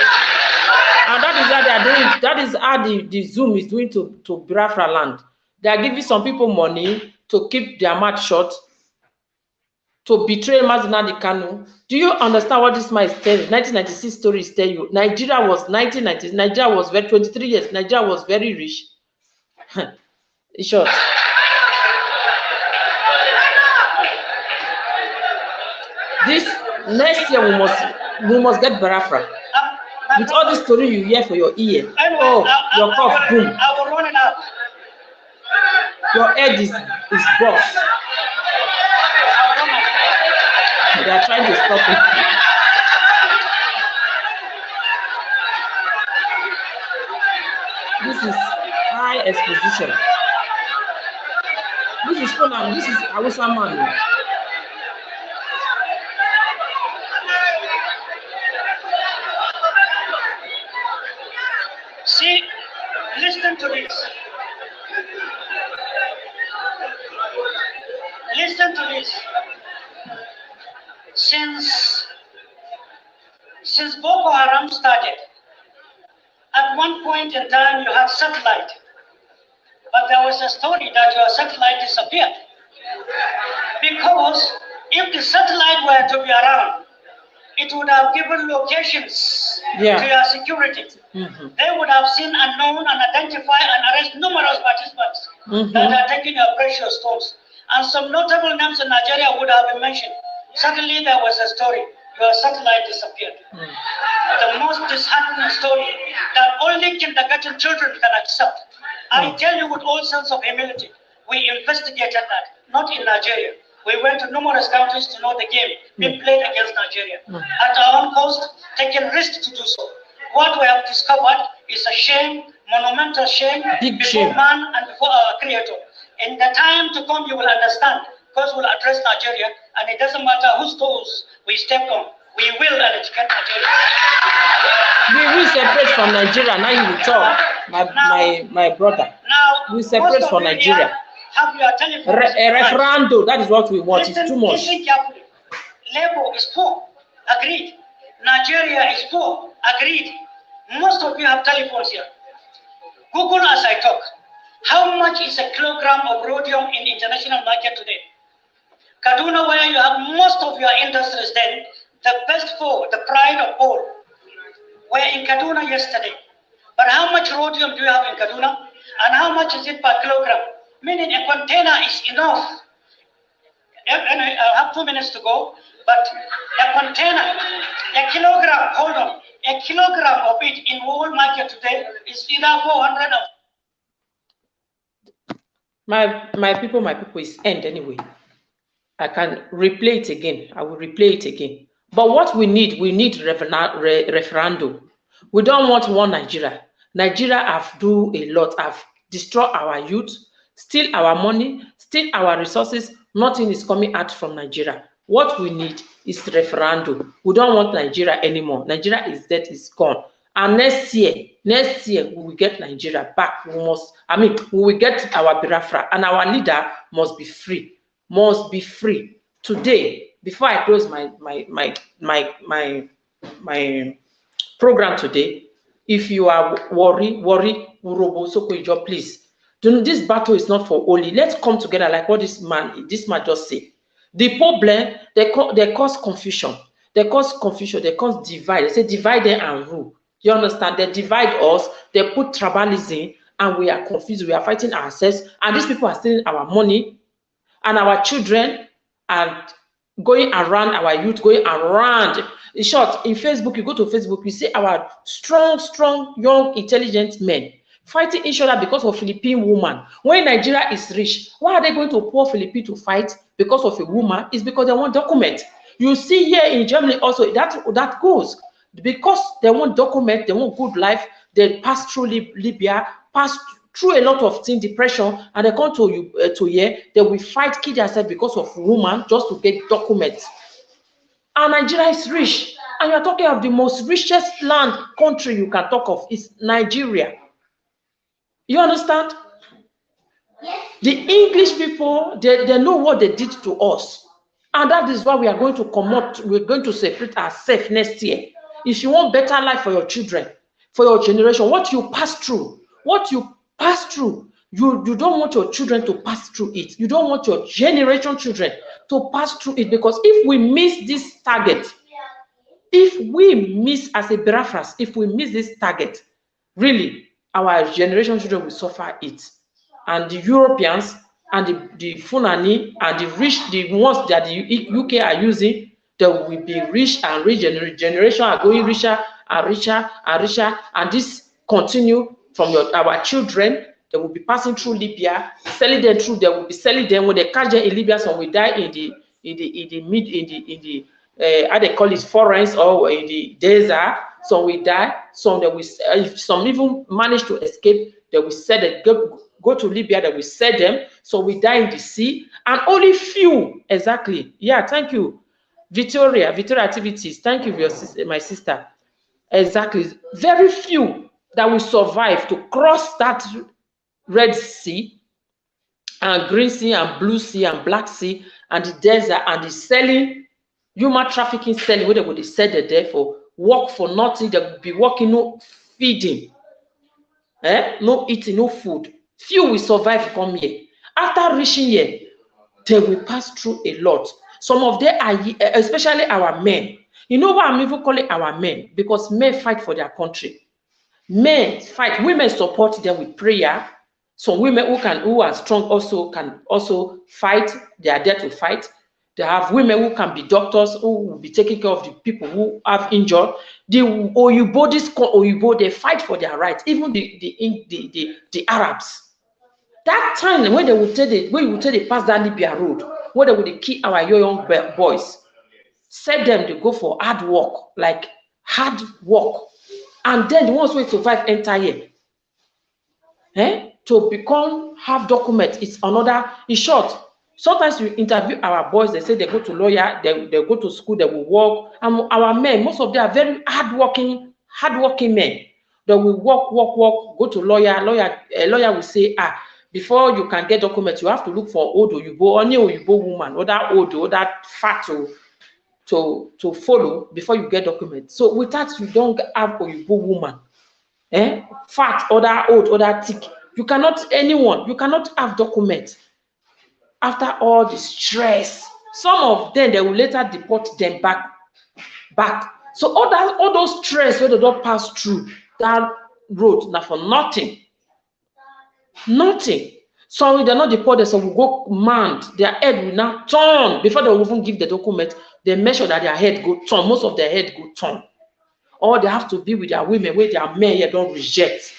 And that is how they are doing. That is how the Zoom is doing to Biafra land. They are giving some people money to keep their mouth shut, to betray Mazinadi Kanu. Do you understand what this man is telling? 1996 stories tell you. Nigeria was 1990. Nigeria was very 23 years. Nigeria was very rich. In short. This next year we must get Biafra. With all this story you hear for your ear. Your cough, boom. I will run it out. Your head is boss. They are trying to stop it. This is high exposition. This is Conan. This is Awusa man. See, listen to this. Listen to this. Since Boko Haram started, at one point in time you had satellite, but there was a story that your satellite disappeared. Because if the satellite were to be around, it would have given locations to your security. They would have seen and known and identify and arrest numerous participants that are taking your precious stones. And some notable names in Nigeria would have been mentioned. Suddenly there was a story, your satellite disappeared. The most disheartening story that only kindergarten children can accept. I tell you with all sense of humility, we investigated that, not in Nigeria. We went to numerous countries to know the game being played against Nigeria. At our own cost, taking risks to do so. What we have discovered is a shame, monumental shame, before man and before our Creator. In the time to come, you will understand, because we'll address Nigeria, and it doesn't matter whose toes we step on. We will educate Nigeria. We will separate from Nigeria. Now you will talk, my brother. Now we separate from Nigeria. Have your telephone. A referendum. That is what we want. It's too much. Listen carefully. Labour is poor. Agreed. Nigeria is poor. Agreed. Most of you have telephones here. Google as I talk. How much is a kilogram of rhodium in the international market today? Kaduna, where you have most of your industries then, the best four, the pride of all, were in Kaduna yesterday. But how much rhodium do you have in Kaduna? And how much is it per kilogram? Meaning a container is enough. And I have 2 minutes to go, but a container, a kilogram, hold on, a kilogram of it in world market today is either 400 or my people is end anyway. I can replay it again. I will replay it again. But what we need referendum. We don't want one Nigeria. Nigeria have do a lot, have destroyed our youth, steal our money, steal our resources. Nothing is coming out from Nigeria. What we need is referendum. We don't want Nigeria anymore. Nigeria is dead, is gone. And next year, we will get Nigeria back. We will get our Biafra, and our leader must be free. Must be free. Today, before I close my program today. If you are worry, urobo, soko, please. This battle is not for only. Let's come together like what this man just said. The problem, they cause confusion. They cause divide. They say divide and rule. You understand? They divide us, they put tribalism, and we are confused. We are fighting ourselves, and these people are stealing our money and our children and going around, our youth going around. In short, in Facebook, you go to Facebook, you see our strong, young, intelligent men fighting each other because of Philippine woman. When Nigeria is rich, why are they going to poor Philippine to fight because of a woman? It's because they want document. You see here in Germany also that goes because they want document, they want good life. They pass through Libya, pass through a lot of things, depression, and they come to here, they will fight, kill themselves because of woman just to get documents. And Nigeria is rich, and you're talking of the most richest country you can talk of is Nigeria. You understand? The English people, they know what they did to us, and that is why we are going to come out. We're going to separate ourselves next year. If you want better life for your children, for your generation, what you pass through, you don't want your children to pass through it. You don't want your generation children to pass through it, because if we miss this target, if we miss this target, really, our generation children will suffer it. And the Europeans and the Fulani and the ones that the UK are using, they will be rich and rich. Generation are going richer and richer and richer, and this continue from our children. They will be passing through Libya, selling them through. They will be selling them when they catch them in Libya. Some will die in the how they call it, forests or in the desert. Some will die. Some even manage to escape. They will sell them, go to Libya. They will sell them. So we die in the sea, and only few exactly. Yeah, thank you, Victoria Activities. Thank you, my sister. Exactly, very few that will survive to cross that Red Sea and Green Sea and Blue Sea and Black Sea and the desert and the selling, human trafficking, selling, where they would sell them there for work for nothing. They will be working, no feeding, no eating, no food. Few will survive come here. After reaching here, they will pass through a lot. Some of them are, especially our men. You know why I'm even calling our men? Because men fight for their country. Men fight. Women support them with prayer. Some women who are strong also can also fight. They are there to fight. They have women who can be doctors, who will be taking care of the people who have injured. The Oyibo, they fight for their rights. Even the Arabs. That time when you will tell they pass that Libya road, where they will kill our young boys, set them to go for hard work, and then the ones who survive enter here. To become have documents, it's another. In short, sometimes we interview our boys, they say they go to lawyer, they go to school, they will work. And our men, most of them are very hardworking men. They will work, go to lawyer. Lawyer will say, before you can get documents, you have to look for old Oyibo, only Oyibo woman, or that old, or that fat to follow before you get documents. So with that, you don't have Oyibo woman, fat, or that old, or that thick. You cannot have documents. After all the stress, some of them, they will later deport them back. So all those stress where they don't pass through that road now for nothing. So they're not deported, so we go mad. Their head will now turn before they will even give the document. They make sure that their head go turn. Most of their head go turn. Or they have to be with their women where their men here don't reject.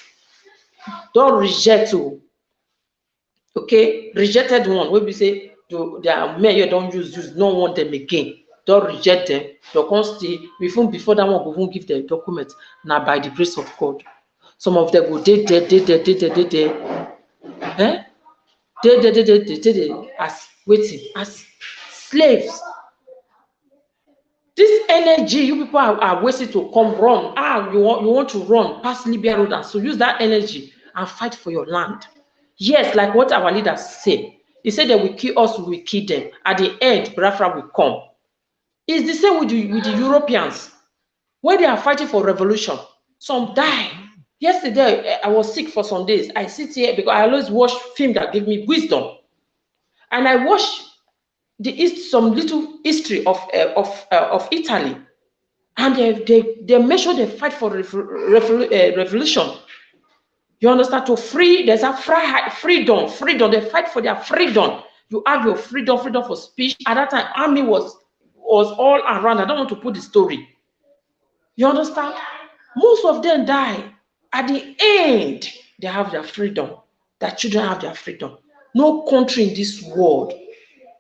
Okay, rejected one. Where we say their men here don't use, no want them again. Don't reject them. They can't stay. Even before that one, we won't give the document. Now by the grace of God, some of them will they as slaves. This energy you people are wasting to come run. You want to run past Libya road, and so use that energy and fight for your land. Yes, like what our leaders say. He said they will kill us, we will kill them. At the end, Biafra will come. It's the same with the Europeans. When they are fighting for revolution, some die. Yesterday, I was sick for some days. I sit here because I always watch film that give me wisdom. And I watch some little history of Italy. And they make sure they fight for revolution. You understand? To free, there's a freedom. They fight for their freedom. You have your freedom for speech. At that time, army was all around. I don't want to put the story. You understand? Most of them die. At the end, they have their freedom. Their children have their freedom. No country in this world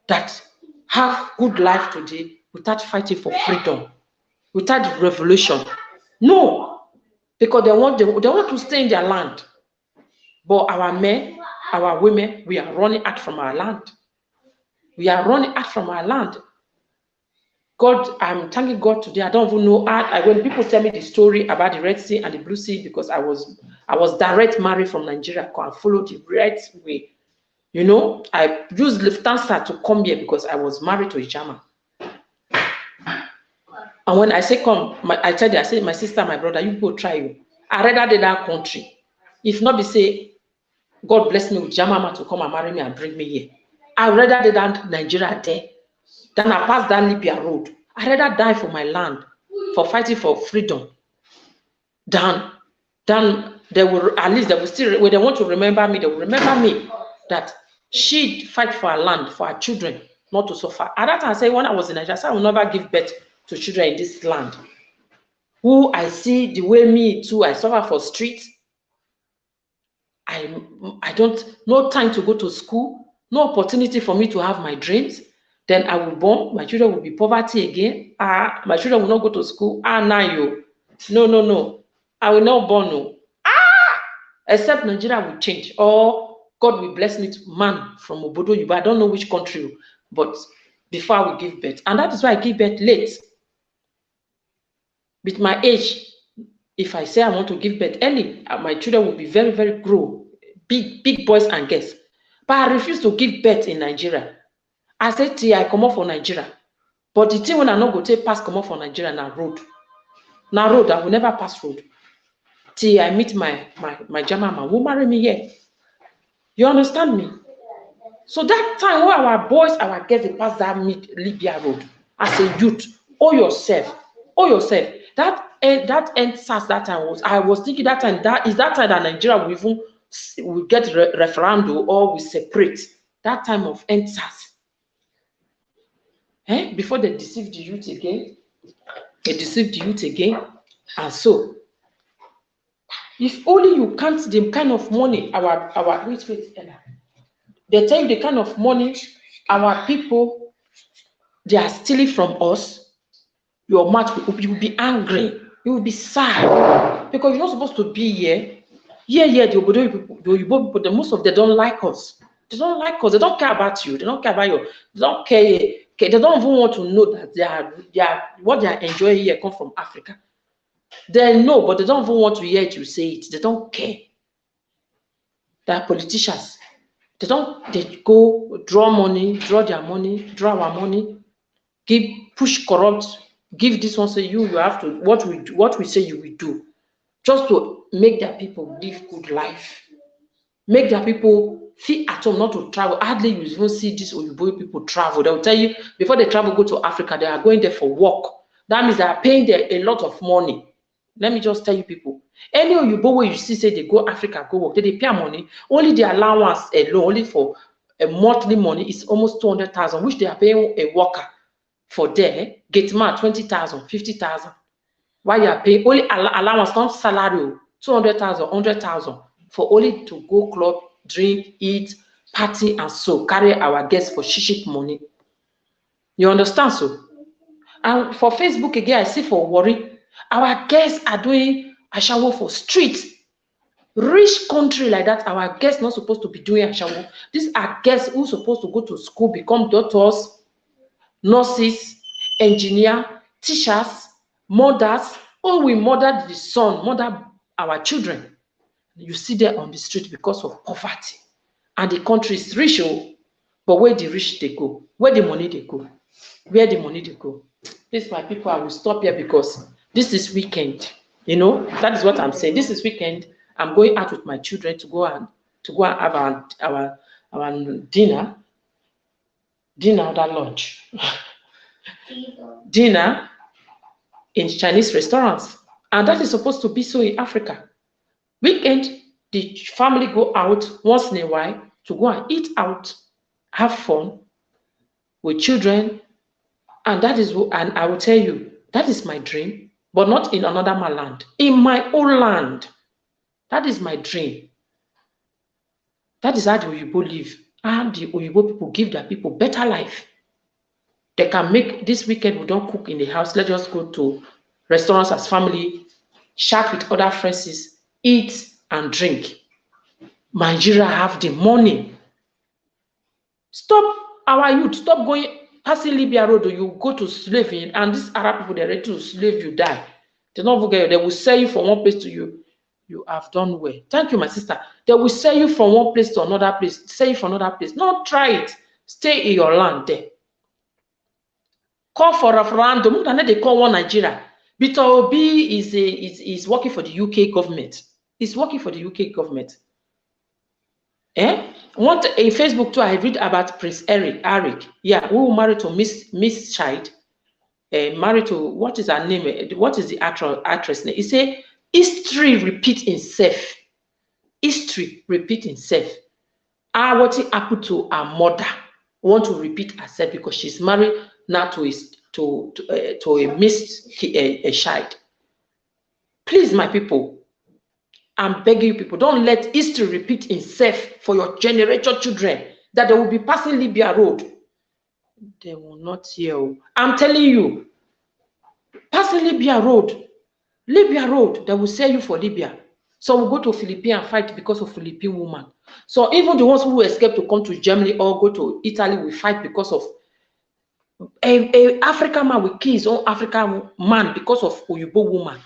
that have good life today without fighting for freedom, without revolution. No, because they want to stay in their land. But our men, our women, we are running out from our land. We are running out from our land. God, I'm thanking God today. I don't even know when people tell me the story about the Red Sea and the Blue Sea, because I was direct married from Nigeria and followed the right way. You know, I used Lufthansa to come here because I was married to a German. And when I say come, I tell you, I say, my sister, my brother, you go try you. I rather than that country. If not be say, God bless me with German to come and marry me and bring me here. I rather than Nigeria there. Then I pass that Libya road. I rather die for my land, for fighting for freedom. Then they will, at least they will still, when they want to remember me, they will remember me that she fight for her land, for her children, not to suffer. At that time, I say, when I was in Nigeria, I said, I will never give birth to children in this land. Who I see the way me too, I suffer for streets. I don't, no time to go to school, no opportunity for me to have my dreams. Then I will born, my children will be poverty again. My children will not go to school. Now you. No. I will not born, no. Except Nigeria will change. Or God will bless me to man from Obodo Yuba. I don't know which country, but before I will give birth. And that is why I give birth late. With my age, if I say I want to give birth early, my children will be very, very grown. Big boys and girls. But I refuse to give birth in Nigeria. I said, I come off for Nigeria. But the thing when I not go take pass come off for Nigeria na road. Na road, I will never pass road. Till I meet my German man who marry me here. You understand me? So that time when our boys, our girls, they pass that Libya road, as a youth, owe yourself. That end SARS that time I was thinking that time, that time that Nigeria will get referendum or we separate. That time of end SARS. Before they deceive the youth again, and so if only you count the kind of money wait, they tell you the kind of money our people they are stealing from us, your mouth you will be angry, you will be sad, because you're not supposed to be here. The Obodo people, most of them don't like us. They don't like us. They don't care about you. They don't care about you. They don't care. They don't even want to know that what they are enjoying here come from Africa. They know, but they don't even want to hear you say it. They don't care. They are politicians. They go draw their money, draw our money, push corrupt, give this one, say you have to, what we say you will do, just to make their people live good life. Make their people feel at home, not to travel. Hardly you even see these Oyibo people travel. They will tell you, before they travel, go to Africa, they are going there for work. That means they are paying there a lot of money. Let me just tell you people, any Oyibo where you see say they go Africa, go work, they pay money. Only the allowance alone, only for a monthly money, is almost 200,000, which they are paying a worker for there. Get mad 20,000, 50,000. Why you are paying only allowance, not salary, 200,000, 100,000 for only to go club, drink, eat, party, and so carry our guests for shishik money. You understand so? And for Facebook again, I see for worry, our guests are doing ashawo for streets. Rich country like that, our guests not supposed to be doing ashawo. These are guests who supposed to go to school, become doctors, nurses, engineer, teachers, mothers. Oh, we mother the son, mother our children. You see them on the street because of poverty. And the country is rich, but where the rich they go, where the money they go, Please, my people, I will stop here because This is weekend. You know, that is what I'm saying. This is weekend. I'm going out with my children to go and have our dinner. Dinner, that lunch. Dinner in Chinese restaurants. And that is supposed to be so in Africa. Weekend, the family go out once in a while to go and eat out, have fun with children. And that is, and I will tell you, that is my dream, but not in another man's land. In my own land. That is my dream. That is how the Oyibo live. And the Oyibo people give their people better life. They can make this weekend, we don't cook in the house. Let's just go to restaurants as family, chat with other friends, eat and drink. Nigeria have the money. Stop our youth, stop going, passing Libya road, or you go to slavery, and these Arab people, they're ready to slave you, die. They don't forget you, they will sell you from one place to you. You have done well. Thank you, my sister. They will sell you from one place to another place, sell you from another place. No, try it. Stay in your land there. Call for referendum. They call one Nigeria. Peter Obi is working for the UK government. He's working for the UK government. What in Facebook too, I read about Prince Eric. Yeah, who married to Miss Child. Married to, what is her name? What is the actress name? He say history repeat itself. History repeat itself. What happened to her mother want to repeat herself because she's married now to a Miss Child. Please, my people, I'm begging you people, don't let history repeat itself for your generation children that they will be passing Libya road. They will not hear. I'm telling you, passing Libya road, they will sell you for Libya. So we'll go to Philippines and fight because of Philippine woman. So even the ones who escape to come to Germany or go to Italy will fight because of a African man will kill his own African man because of Oyibo woman.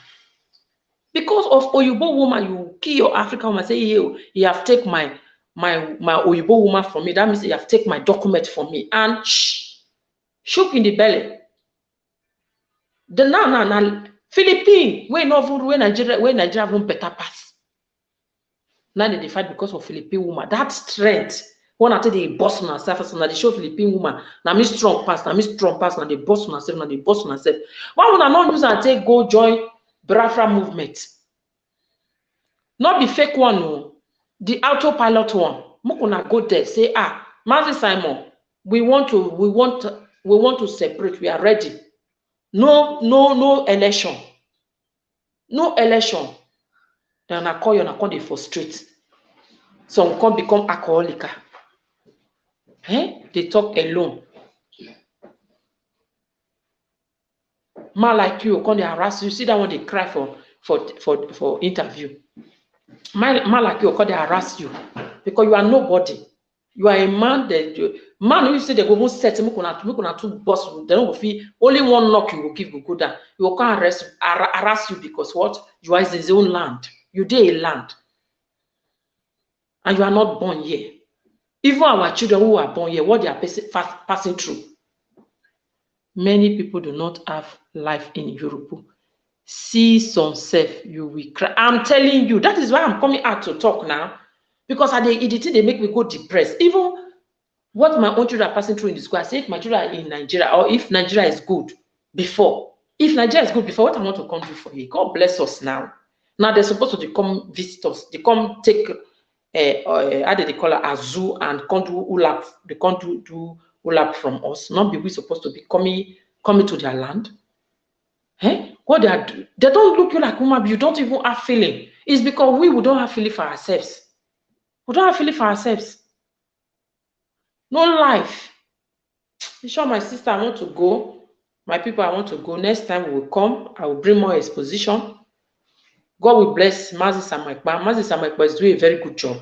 Because of Oyibo woman, you kill your African woman. Say, you have taken my Oyibo woman from me. That means you have taken my document from me. And shook in the belly. The now Philippines, where Nigeria won't better pass. Now they fight because of Philippine woman. That strength. When I tell the boss on herself, now they show Philippine woman. Now me strong pass. Now they boss on herself. Now they boss on herself. Why would I not use and take go join Biafra movement? Not the fake one, no. The autopilot one. Mukuna go there, say, Mazi Simon, we want to separate. We are ready. No election. No election. Then I call you and I come for street. Some come become alcoholic. They talk alone. Man like you, come they harass you. See that one they cry for interview. Man like you, come they harass you because you are nobody. You are a man that who say they go set me kuna two boss. They don't go feel only one knock you will give go down. You will come harass you because what? You are in his own land. You did a land. And you are not born here. Even our children who are born here, what they are passing through. Many people do not have life in Europe. See some self, you will cry. I'm telling you, that is why I'm coming out to talk now. Because they make me go depressed. Even what my own children are passing through in the school, I say if my children are in Nigeria, or if Nigeria is good before. If Nigeria is good before, what I want to come do for you? God bless us now. Now they're supposed to come visit us. They come take how do they call it, a zoo and come do ulap. They come do ulap from us. Not be we supposed to be coming to their land. What they are doing? They don't look you like woman, but you don't even have feeling. It's because we don't have feeling for ourselves. We don't have feeling for ourselves. No life. You sure, my sister, I want to go. My people, I want to go. Next time we will come. I will bring more exposition. God will bless Mazi Samakba. Mazi Samakba is doing a very good job.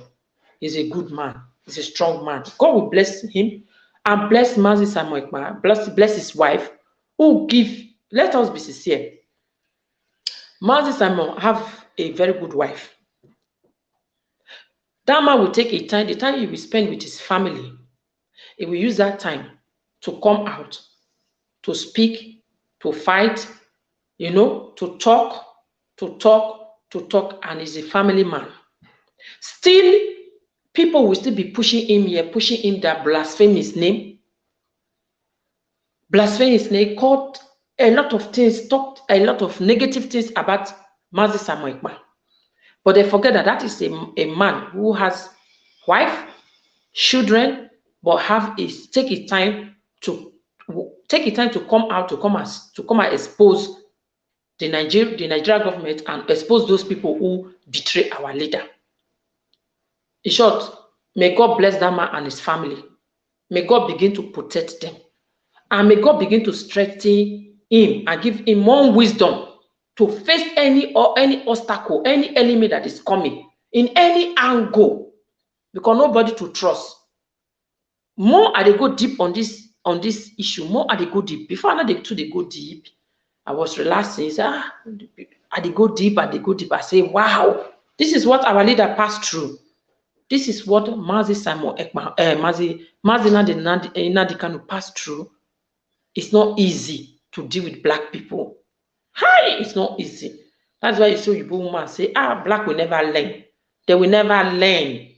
He's a good man. He's a strong man. God will bless him and bless Mazi Samakba. Bless his wife. Who give? Let us be sincere. Mazi Simon have a very good wife. That man will take the time he will spend with his family. He will use that time to come out, to speak, to fight, you know, to talk, and he's a family man. Still, people will still be pushing him here, pushing him that blaspheme his name. Blaspheme his name, called a lot of things, talked a lot of negative things about Mazi Samuel Ekpa. But they forget that that is a man who has wife, children, but take his time to come out, to come and expose the Nigerian government and expose those people who betray our leader. In short, may God bless that man and his family. May God begin to protect them. And may God begin to strengthen him and give him more wisdom to face any obstacle, any enemy that is coming in any angle, because nobody to trust. More I they go deep on this issue, more I they go deep. Before I they go deep, I was relaxing. I they go deep. I say, wow, this is what our leader passed through. This is what Mazi Samuel Ekpa, Mazi Nnamdi Kanu passed through. It's not easy to deal with black people. Hi, it's not easy. That's why you saw Igbo woman say, black will never learn. They will never learn.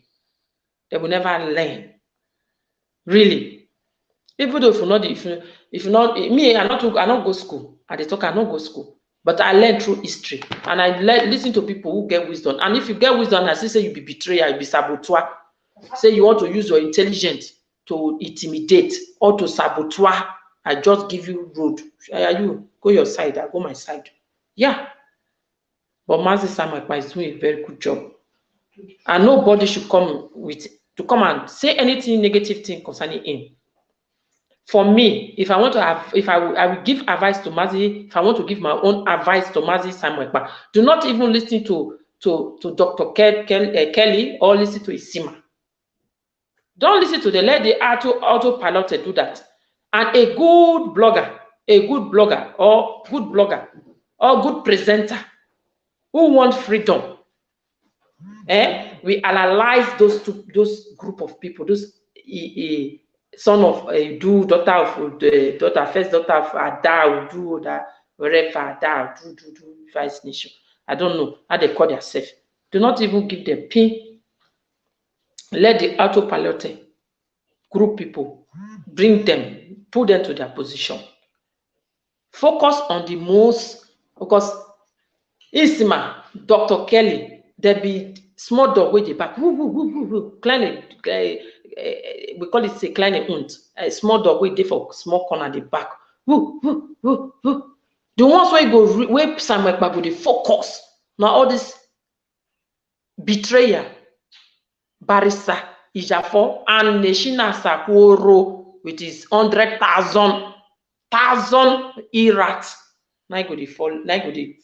They will never learn. Really. Even though if you not me, I not go school. I not go school. But I learn through history. And I listen to people who get wisdom. And if you get wisdom, I say you be betrayer, you be saboteur. Say you want to use your intelligence to intimidate or to saboteur. I just give you road. You go your side, I go my side. Yeah. But Mazi Samuel Ekpa is doing a very good job. And nobody should come and say anything negative thing concerning him. For me, if I want to I will give advice to Mazi, if I want to give my own advice to Mazi Samuel Ekpa, do not even listen to Dr. Kelly or listen to Isima. Don't listen to them. Let the autopilot do that. And a good blogger or good presenter who want freedom, we analyze those group of people, those son of Udu, first daughter of Ada, Udu, that wherever Ada, do Vice Nation. I don't know how they call themselves. Do not even give them pin. Let the autopilot group people, bring them, put them to their position. Focus on the most, because Isma, Dr. Kelly, there be small dog with the back. Kleine, we call it a kleine hund. A small dog with the for small corner at the back. The ones where go where Samuel Ekpa go the focus. Now all this betrayer, Barrister EJIOFOR and Neshina Sakworo with his 100,000 irats. Now go the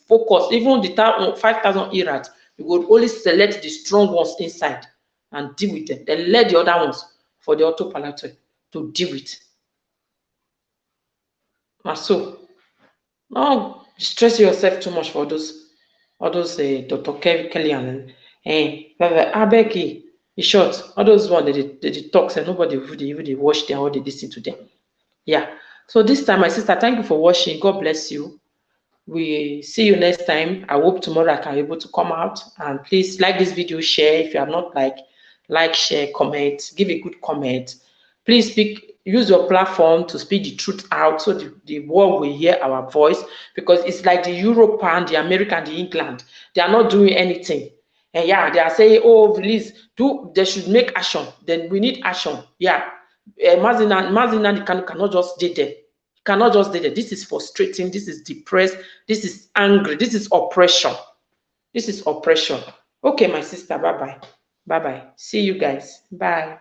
focus. Even the 5,000 irats, you would only select the strong ones inside and deal with them. Then let the other ones for the autopilot to deal with. And so, don't stress yourself too much for all those Dr. Kelly and Abeki. In short, all those ones they talk, and nobody even watch them or they listen to them. Yeah. So this time, my sister, thank you for watching. God bless you. We see you next time. I hope tomorrow I can be able to come out. And please like this video, share. If you have not like, share, comment, give a good comment. Please use your platform to speak the truth out so the world will hear our voice, because it's like the Europe and the America and the England. They are not doing anything. And yeah, they are saying, oh, please, they should make action. Then we need action. Yeah. Mazi Nnamdi Kanu cannot just stay there. Cannot just stay there. This is frustrating. This is depressed. This is angry. This is oppression. This is oppression. Okay, my sister. Bye-bye. Bye-bye. See you guys. Bye.